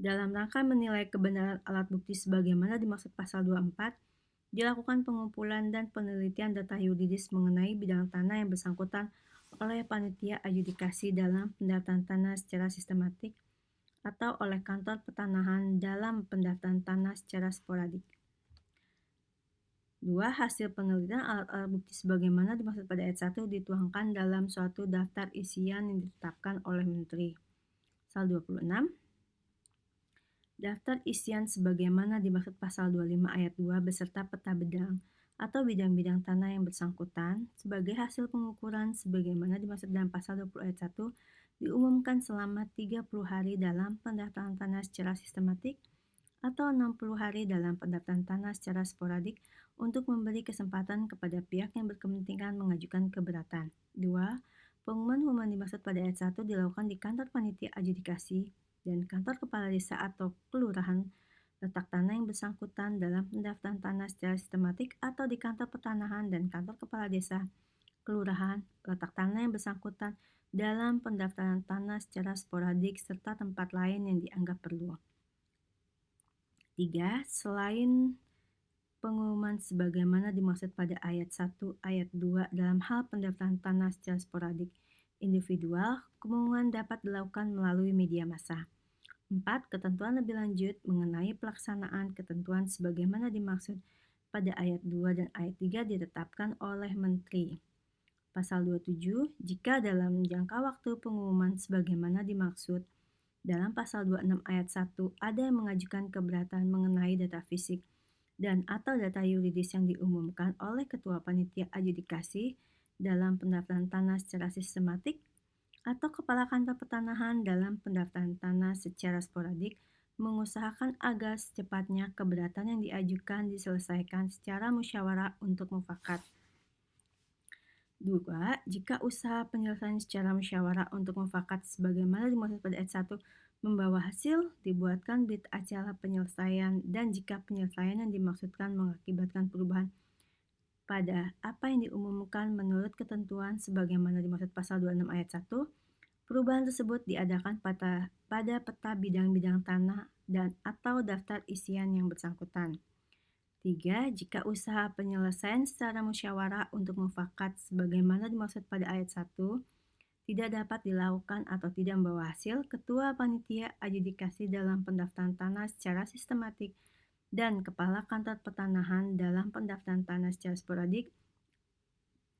Dalam rangka menilai kebenaran alat bukti sebagaimana dimaksud pasal 24, dilakukan pengumpulan dan penelitian data yuridis mengenai bidang tanah yang bersangkutan oleh panitia adjudikasi dalam pendaftaran tanah secara sistematik atau oleh kantor pertanahan dalam pendaftaran tanah secara sporadik. 2. Hasil penelitian alat-alat bukti sebagaimana dimaksud pada ayat 1 dituangkan dalam suatu daftar isian yang ditetapkan oleh Menteri. Pasal 26. Daftar isian sebagaimana dimaksud pasal 25 ayat 2 beserta peta bidang atau bidang-bidang tanah yang bersangkutan sebagai hasil pengukuran sebagaimana dimaksud dalam pasal 20 ayat 1 diumumkan selama 30 hari dalam pendaftaran tanah secara sistematik atau 60 hari dalam pendaftaran tanah secara sporadik untuk memberi kesempatan kepada pihak yang berkepentingan mengajukan keberatan. 2. Pengumuman dimaksud pada ayat 1 dilakukan di kantor panitia adjudikasi dan kantor kepala desa atau kelurahan letak tanah yang bersangkutan dalam pendaftaran tanah secara sistematik atau di kantor pertanahan dan kantor kepala desa, kelurahan, letak tanah yang bersangkutan dalam pendaftaran tanah secara sporadik serta tempat lain yang dianggap perlu. 3. Selain pengumuman sebagaimana dimaksud pada ayat 1, ayat 2 dalam hal pendaftaran tanah secara sporadik individual, pengumuman dapat dilakukan melalui media massa. 4. Ketentuan lebih lanjut mengenai pelaksanaan ketentuan sebagaimana dimaksud pada ayat 2 dan ayat 3 ditetapkan oleh Menteri. Pasal 27, jika dalam jangka waktu pengumuman sebagaimana dimaksud dalam pasal 26 ayat 1 ada yang mengajukan keberatan mengenai data fisik dan atau data yuridis yang diumumkan oleh Ketua Panitia Adjudikasi dalam pendaftaran tanah secara sistematik atau Kepala Kantor Pertanahan dalam pendaftaran tanah secara sporadik mengusahakan agar secepatnya keberatan yang diajukan diselesaikan secara musyawarah untuk mufakat. 2. Jika usaha penyelesaian secara musyawarah untuk mufakat sebagaimana dimaksud pada ayat 1 membawa hasil, dibuatkan berita acara penyelesaian dan jika penyelesaian yang dimaksudkan mengakibatkan perubahan pada apa yang diumumkan menurut ketentuan sebagaimana dimaksud pasal 26 ayat 1, perubahan tersebut diadakan pada peta bidang-bidang tanah dan atau daftar isian yang bersangkutan. 3. Jika usaha penyelesaian secara musyawarah untuk mufakat sebagaimana dimaksud pada ayat 1 tidak dapat dilakukan atau tidak membawa hasil, Ketua Panitia Adjudikasi dalam pendaftaran tanah secara sistematik dan Kepala Kantor Pertanahan dalam pendaftaran tanah secara sporadik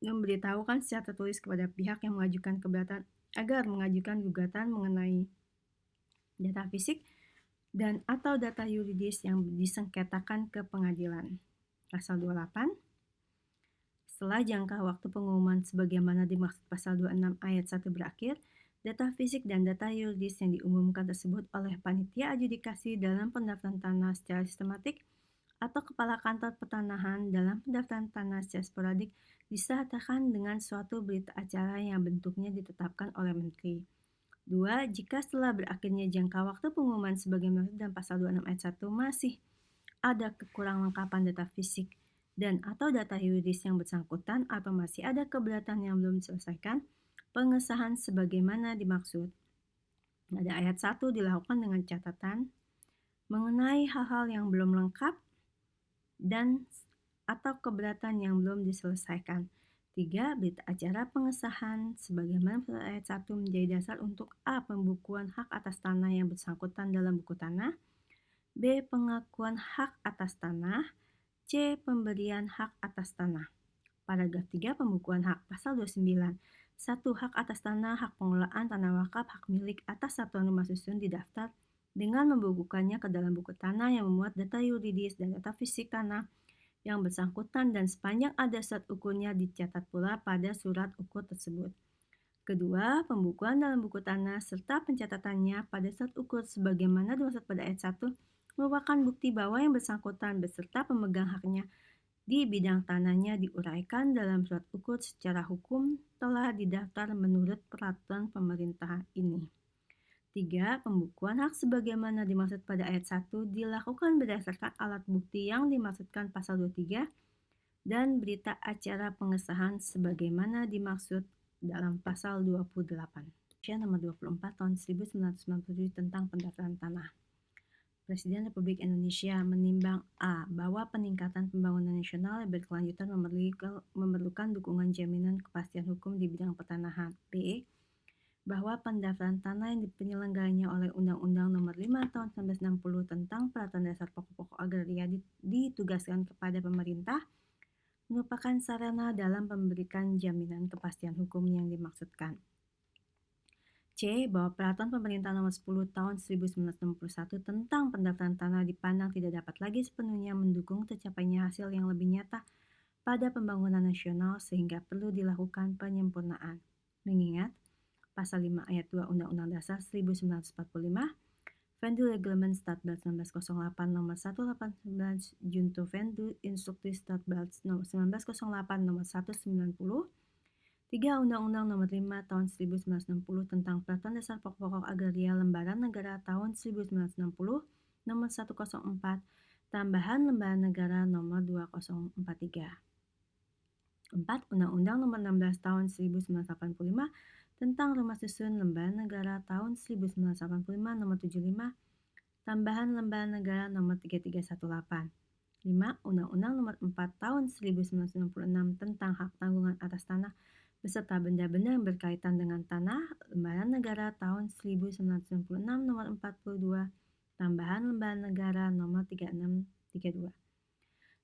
memberitahukan secara tertulis kepada pihak yang mengajukan keberatan agar mengajukan gugatan mengenai data fisik dan atau data yuridis yang disengketakan ke pengadilan. Pasal 28. Setelah jangka waktu pengumuman sebagaimana dimaksud pasal 26 ayat 1 berakhir, data fisik dan data yuridis yang diumumkan tersebut oleh panitia adjudikasi dalam pendaftaran tanah secara sistematik atau kepala kantor pertanahan dalam pendaftaran tanah secara sporadik disertakan dengan suatu berita acara yang bentuknya ditetapkan oleh menteri. 2. Jika setelah berakhirnya jangka waktu pengumuman sebagaimana dalam pasal 26 ayat 1 masih ada kekurang lengkapan data fisik dan atau data yuridis yang bersangkutan atau masih ada keberatan yang belum diselesaikan, pengesahan sebagaimana dimaksud pada ayat 1 dilakukan dengan catatan mengenai hal-hal yang belum lengkap dan atau keberatan yang belum diselesaikan. 3. Berita acara pengesahan sebagaimana ayat 1 menjadi dasar untuk A. Pembukuan hak atas tanah yang bersangkutan dalam buku tanah, B. Pengakuan hak atas tanah, C. Pemberian hak atas tanah. Paragraf 3. Pembukuan hak. Pasal 29. 1. Hak atas tanah, hak pengelolaan tanah wakaf, hak milik atas satuan rumah susun didaftar dengan membukukannya ke dalam buku tanah yang memuat data yuridis dan data fisik tanah yang bersangkutan dan sepanjang ada surat ukurnya dicatat pula pada surat ukur tersebut. Kedua, pembukuan dalam buku tanah serta pencatatannya pada surat ukur sebagaimana dimaksud pada ayat 1 merupakan bukti bahwa yang bersangkutan beserta pemegang haknya di bidang tanahnya diuraikan dalam surat ukur secara hukum telah didaftar menurut peraturan pemerintah ini. 3. Pembukuan hak sebagaimana dimaksud pada ayat 1 dilakukan berdasarkan alat bukti yang dimaksudkan pasal 23 dan berita acara pengesahan sebagaimana dimaksud dalam pasal 28. Nomor 24 tahun 1997 tentang pendaftaran tanah. Presiden Republik Indonesia menimbang A. Bahwa peningkatan pembangunan nasional yang berkelanjutan memerlukan dukungan jaminan kepastian hukum di bidang pertanahan. B. Bahwa pendaftaran tanah yang dipenyelenggaranya oleh Undang-Undang Nomor 5 Tahun 1960 tentang Peraturan Dasar Pokok-Pokok Agraria ditugaskan kepada pemerintah merupakan sarana dalam memberikan jaminan kepastian hukum yang dimaksudkan. C. Bahwa Peraturan Pemerintah Nomor 10 Tahun 1961 tentang pendaftaran tanah dipandang tidak dapat lagi sepenuhnya mendukung tercapainya hasil yang lebih nyata pada pembangunan nasional sehingga perlu dilakukan penyempurnaan. Mengingat Pasal 5 Ayat 2 Undang-Undang Dasar 1945, Vendu Reglement Stadbelt 1908 Nomor 189 Junto Vendu Instruktur Stadbelt Nomor 1908 Nomor 190, 3 Undang-Undang Nomor 5 Tahun 1960 tentang Peraturan Dasar Pokok-Pokok Agraria Lembaran Negara Tahun 1960 Nomor 104, tambahan Lembaran Negara Nomor 2043. 4. Undang-Undang Nomor 16 Tahun 1985 tentang Rumah Susun Lembaran Negara Tahun 1985 Nomor 75, tambahan Lembaran Negara Nomor 3318. 5. Undang-Undang Nomor 4 Tahun 1996 tentang Hak Tanggungan Atas Tanah beserta benda-benda yang berkaitan dengan tanah, Lembaran Negara Tahun 1996 Nomor 42, tambahan Lembaran Negara Nomor 3632.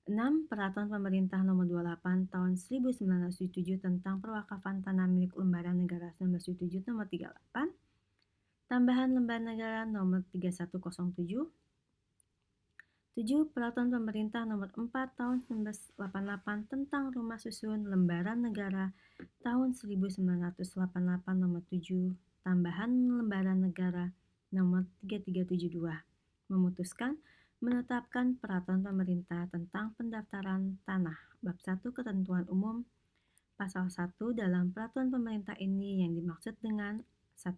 6. Peraturan Pemerintah Nomor 28 Tahun 1977 tentang Perwakafan Tanah milik Lembaran Negara 1977 Nomor 38, tambahan Lembaran Negara Nomor 3107. 7. Peraturan Pemerintah Nomor 4 Tahun 1988 tentang Rumah Susun Lembaran Negara Tahun 1988 Nomor 7, tambahan Lembaran Negara Nomor 3372. Memutuskan menetapkan Peraturan Pemerintah tentang Pendaftaran Tanah Bab 1 Ketentuan Umum Pasal 1 dalam Peraturan Pemerintah ini yang dimaksud dengan 1.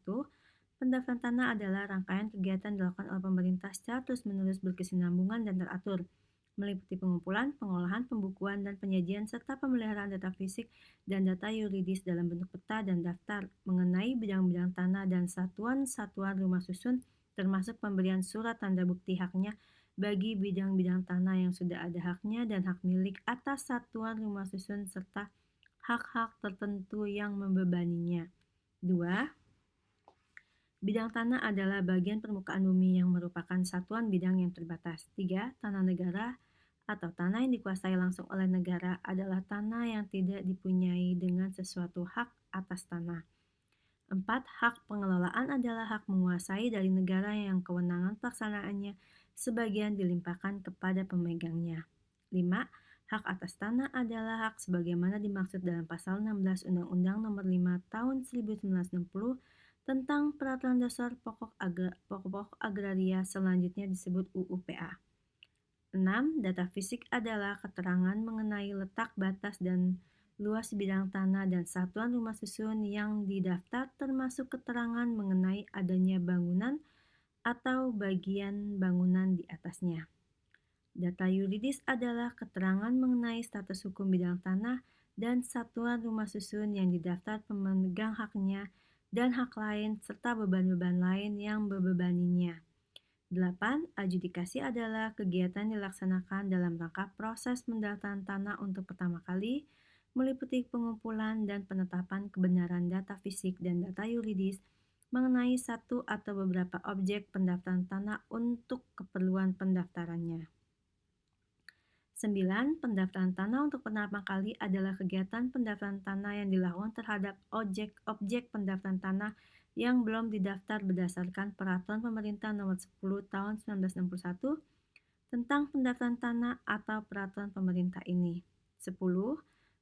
Pendaftaran tanah adalah rangkaian kegiatan dilakukan oleh pemerintah secara terus-menerus berkesinambungan dan teratur, meliputi pengumpulan, pengolahan, pembukuan, dan penyajian serta pemeliharaan data fisik dan data yuridis dalam bentuk peta dan daftar mengenai bidang-bidang tanah dan satuan-satuan rumah susun, termasuk pemberian surat tanda bukti haknya bagi bidang-bidang tanah yang sudah ada haknya dan hak milik atas satuan rumah susun serta hak-hak tertentu yang membebaninya. 2. Bidang tanah adalah bagian permukaan bumi yang merupakan satuan bidang yang terbatas. 3. Tanah negara atau tanah yang dikuasai langsung oleh negara adalah tanah yang tidak dipunyai dengan sesuatu hak atas tanah. 4. Hak pengelolaan adalah hak menguasai dari negara yang kewenangan pelaksanaannya sebagian dilimpahkan kepada pemegangnya. 5. Hak atas tanah adalah hak sebagaimana dimaksud dalam pasal 16 Undang-Undang Nomor 5 Tahun 1960 tentang Peraturan Dasar Pokok Agraria, selanjutnya disebut UUPA. 6. Data fisik adalah keterangan mengenai letak, batas, dan luas bidang tanah dan satuan rumah susun yang didaftar, termasuk keterangan mengenai adanya bangunan atau bagian bangunan di atasnya. Data yuridis adalah keterangan mengenai status hukum bidang tanah dan satuan rumah susun yang didaftar pemegang haknya dan hak lain serta beban-beban lain yang membebaninya. 8. Adjudikasi adalah kegiatan dilaksanakan dalam rangka proses pendaftaran tanah untuk pertama kali, meliputi pengumpulan dan penetapan kebenaran data fisik dan data yuridis mengenai satu atau beberapa objek pendaftaran tanah untuk keperluan pendaftarannya. 9. Pendaftaran tanah untuk pertama kali adalah kegiatan pendaftaran tanah yang dilakukan terhadap objek pendaftaran tanah yang belum didaftar berdasarkan Peraturan Pemerintah Nomor 10 Tahun 1961 tentang pendaftaran tanah atau peraturan pemerintah ini. 10.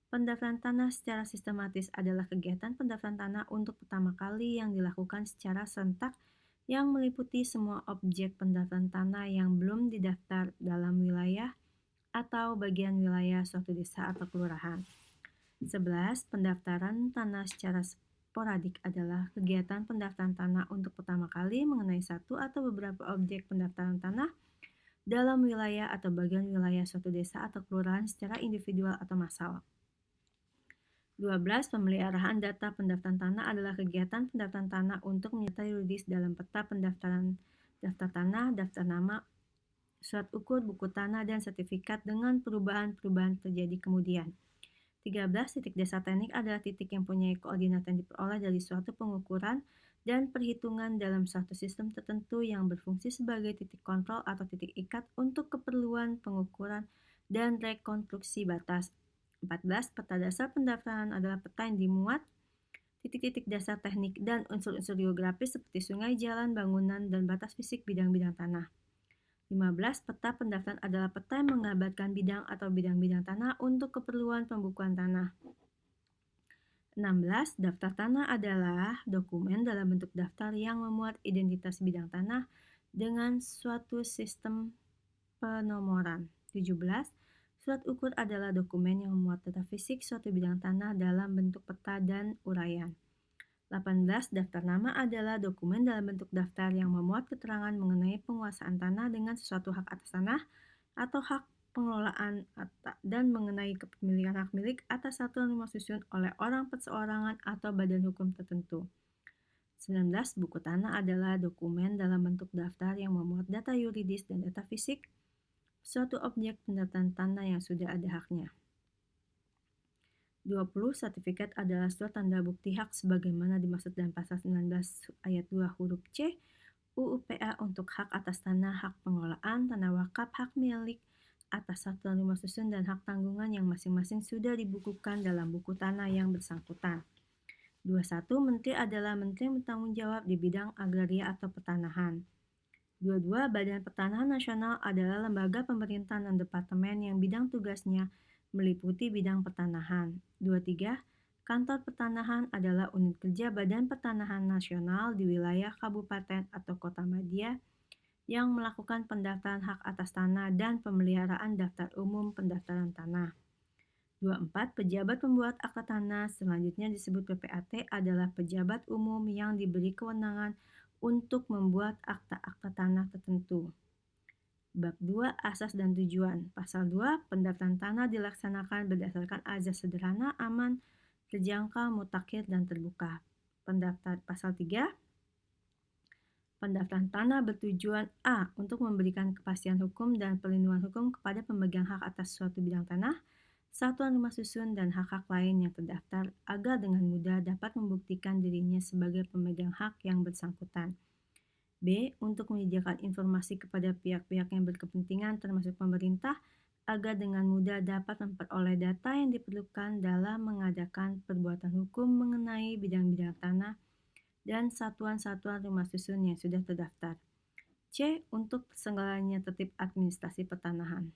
Pendaftaran tanah secara sistematis adalah kegiatan pendaftaran tanah untuk pertama kali yang dilakukan secara serentak yang meliputi semua objek pendaftaran tanah yang belum didaftar dalam wilayah atau bagian wilayah suatu desa atau kelurahan. 11. Pendaftaran tanah secara sporadik adalah kegiatan pendaftaran tanah untuk pertama kali mengenai satu atau beberapa objek pendaftaran tanah dalam wilayah atau bagian wilayah suatu desa atau kelurahan secara individual atau massal. 12. Pemeliharaan data pendaftaran tanah adalah kegiatan pendaftaran tanah untuk menyertai yuridis dalam peta pendaftaran, daftar tanah, daftar nama, surat ukur, buku tanah, dan sertifikat dengan perubahan-perubahan terjadi kemudian. 13. Titik dasar teknik adalah titik yang punya koordinat yang diperoleh dari suatu pengukuran dan perhitungan dalam suatu sistem tertentu yang berfungsi sebagai titik kontrol atau titik ikat untuk keperluan pengukuran dan rekonstruksi batas. 14. Peta dasar pendaftaran adalah peta yang dimuat titik-titik dasar teknik dan unsur-unsur geografis seperti sungai, jalan, bangunan, dan batas fisik bidang-bidang tanah. 15. Peta pendaftaran adalah peta yang menggambarkan bidang atau bidang-bidang tanah untuk keperluan pembukuan tanah. 16. Daftar tanah adalah dokumen dalam bentuk daftar yang memuat identitas bidang tanah dengan suatu sistem penomoran. 17. Surat ukur adalah dokumen yang memuat data fisik suatu bidang tanah dalam bentuk peta dan uraian. 18. Daftar nama adalah dokumen dalam bentuk daftar yang memuat keterangan mengenai penguasaan tanah dengan sesuatu hak atas tanah atau hak pengelolaan dan mengenai kepemilikan hak milik atas satuan rumah susun oleh orang perseorangan atau badan hukum tertentu. 19. Buku tanah adalah dokumen dalam bentuk daftar yang memuat data yuridis dan data fisik suatu objek pendaftaran tanah yang sudah ada haknya. 20. Sertifikat adalah surat tanda bukti hak sebagaimana dimaksud dalam pasal 19 ayat 2 huruf C UUPA untuk hak atas tanah, hak pengelolaan, tanah wakaf, hak milik atas satuan rumah susun, dan hak tanggungan yang masing-masing sudah dibukukan dalam buku tanah yang bersangkutan. 21. Menteri adalah menteri yang bertanggung jawab di bidang agraria atau pertanahan. 22. Badan Pertanahan Nasional adalah lembaga pemerintahan dan departemen yang bidang tugasnya meliputi bidang pertanahan. 23. Kantor Pertanahan adalah unit kerja Badan Pertanahan Nasional di wilayah kabupaten atau kota madya yang melakukan pendaftaran hak atas tanah dan pemeliharaan daftar umum pendaftaran tanah. 24. Pejabat pembuat akta tanah, selanjutnya disebut PPAT, adalah pejabat umum yang diberi kewenangan untuk membuat akta-akta tanah tertentu. Bab 2. Asas dan tujuan. Pasal 2. Pendaftaran tanah dilaksanakan berdasarkan azas sederhana, aman, terjangkau, mutakhir, dan terbuka. Pasal 3. Pendaftaran tanah bertujuan A. Untuk memberikan kepastian hukum dan perlindungan hukum kepada pemegang hak atas suatu bidang tanah satuan rumah susun, dan hak-hak lain yang terdaftar agar dengan mudah dapat membuktikan dirinya sebagai pemegang hak yang bersangkutan. B. Untuk menyediakan informasi kepada pihak-pihak yang berkepentingan termasuk pemerintah agar dengan mudah dapat memperoleh data yang diperlukan dalam mengadakan perbuatan hukum mengenai bidang-bidang tanah dan satuan-satuan rumah susun yang sudah terdaftar. C. Untuk terselenggaranya tertib administrasi pertanahan.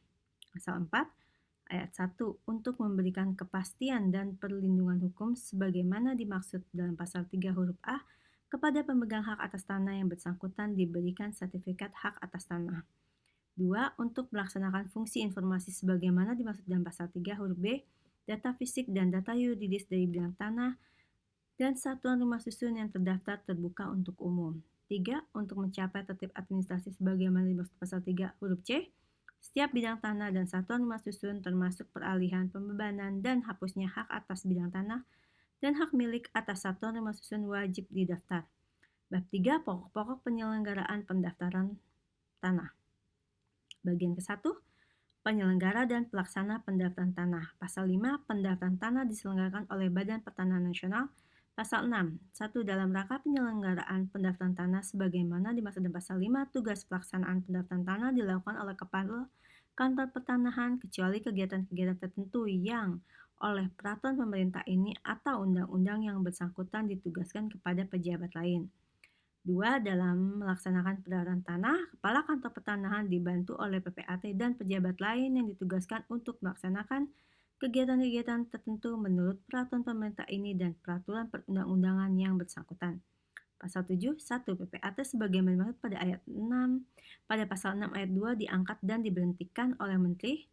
Pasal 4 ayat 1 untuk memberikan kepastian dan perlindungan hukum sebagaimana dimaksud dalam pasal 3 huruf A kepada pemegang hak atas tanah yang bersangkutan diberikan sertifikat hak atas tanah. 2. Untuk melaksanakan fungsi informasi sebagaimana dimaksud dalam pasal 3 huruf B, data fisik dan data yuridis dari bidang tanah dan satuan rumah susun yang terdaftar terbuka untuk umum. 3. Untuk mencapai tertib administrasi sebagaimana dimaksud pasal 3 huruf C, setiap bidang tanah dan satuan rumah susun termasuk peralihan, pembebanan, dan hapusnya hak atas bidang tanah dan hak milik atas satuan rumah susun wajib didaftar. Bab 3 pokok-pokok penyelenggaraan pendaftaran tanah. Bagian ke-1 penyelenggara dan pelaksana pendaftaran tanah. Pasal 5 pendaftaran tanah diselenggarakan oleh Badan Pertanahan Nasional. Pasal 6 1. Dalam rangka penyelenggaraan pendaftaran tanah sebagaimana dimaksud dalam pasal 5, tugas pelaksanaan pendaftaran tanah dilakukan oleh Kepala Kantor Pertanahan kecuali kegiatan-kegiatan tertentu yang oleh peraturan pemerintah ini atau undang-undang yang bersangkutan ditugaskan kepada pejabat lain. 2. Dalam melaksanakan pendaftaran tanah, Kepala Kantor Pertanahan dibantu oleh PPAT dan pejabat lain yang ditugaskan untuk melaksanakan kegiatan-kegiatan tertentu menurut peraturan pemerintah ini dan peraturan perundang-undangan yang bersangkutan. Pasal 7, 1. PPAT sebagaimana dimaksud pada ayat 6, pada pasal 6 ayat 2 diangkat dan diberhentikan oleh Menteri.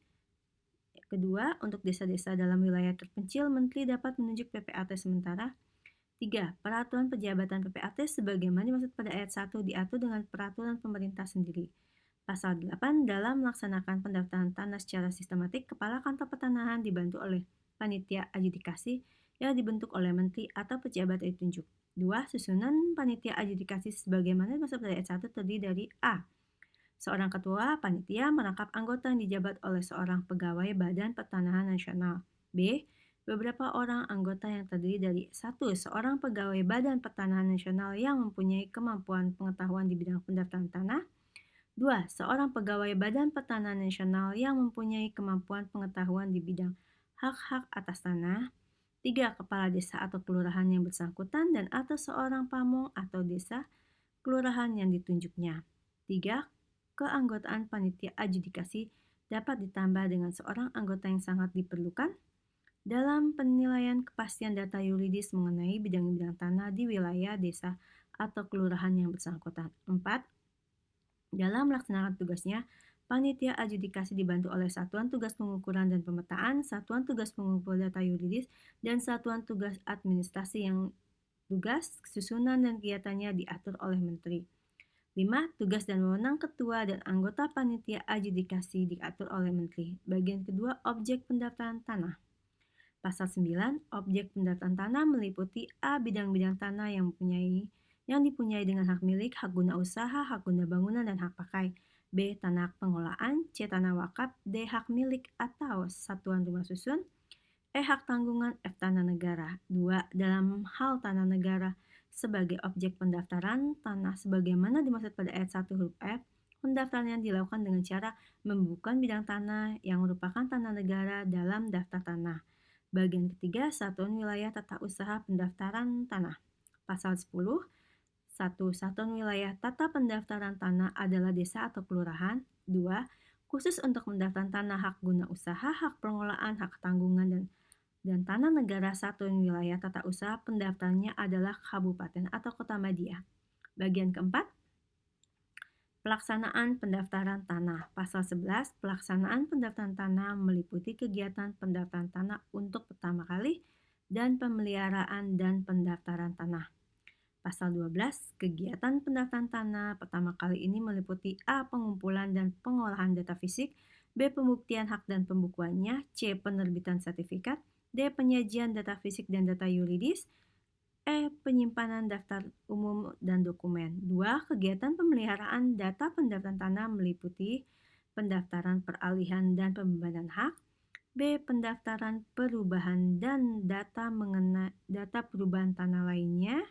Kedua, untuk desa-desa dalam wilayah terpencil, Menteri dapat menunjuk PPAT sementara. 3. Peraturan pejabatan PPAT sebagaimana dimaksud pada ayat 1 diatur dengan peraturan pemerintah sendiri. Pasal 8. Dalam melaksanakan pendaftaran tanah secara sistematik, Kepala Kantor Pertanahan dibantu oleh panitia adjudikasi yang dibentuk oleh menteri atau pejabat yang ditunjuk. 2. Susunan panitia adjudikasi sebagaimana dimaksud pada ayat 1 terdiri dari A. Seorang ketua panitia merangkap anggota yang dijabat oleh seorang pegawai Badan Pertanahan Nasional. B. Beberapa orang anggota yang terdiri dari 1. Seorang pegawai Badan Pertanahan Nasional yang mempunyai kemampuan pengetahuan di bidang pendaftaran tanah. 2. Seorang pegawai Badan Pertanahan Nasional yang mempunyai kemampuan pengetahuan di bidang hak-hak atas tanah. 3. Kepala desa atau kelurahan yang bersangkutan dan atau seorang pamong atau desa kelurahan yang ditunjuknya. 3. Keanggotaan panitia adjudikasi dapat ditambah dengan seorang anggota yang sangat diperlukan dalam penilaian kepastian data yuridis mengenai bidang-bidang tanah di wilayah desa atau kelurahan yang bersangkutan. 4. Dalam melaksanakan tugasnya, panitia adjudikasi dibantu oleh Satuan Tugas Pengukuran dan Pemetaan, Satuan Tugas Pengumpul Data Yuridis, dan Satuan Tugas Administrasi yang tugas, susunan, dan kegiatannya diatur oleh Menteri. 5. Tugas dan wewenang ketua dan anggota panitia adjudikasi diatur oleh Menteri. Bagian kedua, objek pendaftaran tanah. Pasal 9, objek pendaftaran tanah meliputi A. Bidang-bidang tanah yang dipunyai dengan hak milik, hak guna usaha, hak guna bangunan, dan hak pakai. B. Tanah pengelolaan. C. Tanah wakaf. D. Hak milik atau satuan rumah susun. E. Hak tanggungan. F. Tanah negara. 2. Dalam hal tanah negara sebagai objek pendaftaran tanah sebagaimana dimaksud pada ayat 1 huruf F, pendaftaran yang dilakukan dengan cara membuka bidang tanah yang merupakan tanah negara dalam daftar tanah. Bagian ketiga, Satuan Wilayah Tata Usaha Pendaftaran Tanah. Pasal 10, 1. Satuan wilayah tata pendaftaran tanah adalah desa atau kelurahan. 2. Khusus untuk pendaftaran tanah hak guna usaha, hak pengelolaan, hak tanggungan, dan tanah negara satuan wilayah tata usaha pendaftarannya adalah kabupaten atau kota madya. Bagian keempat, pelaksanaan pendaftaran tanah. Pasal 11, pelaksanaan pendaftaran tanah meliputi kegiatan pendaftaran tanah untuk pertama kali dan pemeliharaan dan pendaftaran tanah. Pasal 12, kegiatan pendaftaran tanah pertama kali ini meliputi A. Pengumpulan dan pengolahan data fisik, B. Pembuktian hak dan pembukuannya, C. Penerbitan sertifikat, D. Penyajian data fisik dan data yuridis, E. Penyimpanan daftar umum dan dokumen. 2. Kegiatan pemeliharaan data pendaftaran tanah meliputi pendaftaran peralihan dan pembebanan hak, B. Pendaftaran perubahan dan data mengenai data perubahan tanah lainnya.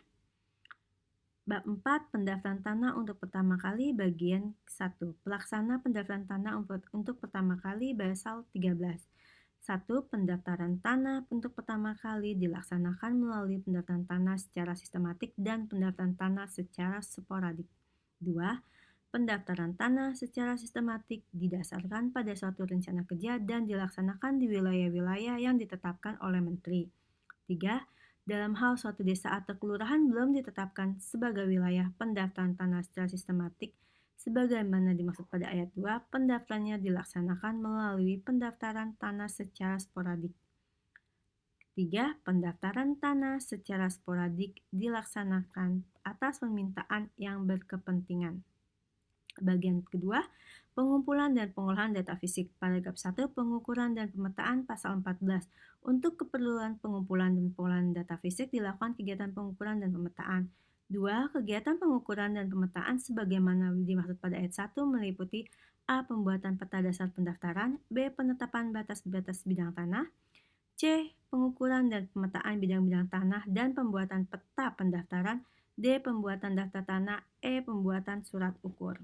Bab 4. Pendaftaran tanah untuk pertama kali bagian 1. Pelaksana pendaftaran tanah untuk pertama kali pasal 13. 1. Pendaftaran tanah untuk pertama kali dilaksanakan melalui pendaftaran tanah secara sistematik dan pendaftaran tanah secara sporadik. 2. Pendaftaran tanah secara sistematik didasarkan pada suatu rencana kerja dan dilaksanakan di wilayah-wilayah yang ditetapkan oleh Menteri. 3. Dalam hal suatu desa atau kelurahan belum ditetapkan sebagai wilayah pendaftaran tanah secara sistematik, sebagaimana dimaksud pada ayat 2, pendaftarannya dilaksanakan melalui pendaftaran tanah secara sporadik. 3. Pendaftaran tanah secara sporadik dilaksanakan atas permintaan yang berkepentingan. Bagian kedua, pengumpulan dan pengolahan data fisik. Paragraf 1, pengukuran dan pemetaan pasal 14. Untuk keperluan pengumpulan dan pengolahan data fisik dilakukan kegiatan pengukuran dan pemetaan. 2. Kegiatan pengukuran dan pemetaan sebagaimana dimaksud pada ayat 1 meliputi A. Pembuatan peta dasar pendaftaran, B. Penetapan batas-batas bidang tanah, C. Pengukuran dan pemetaan bidang-bidang tanah dan pembuatan peta pendaftaran, D. Pembuatan daftar tanah, E. Pembuatan surat ukur.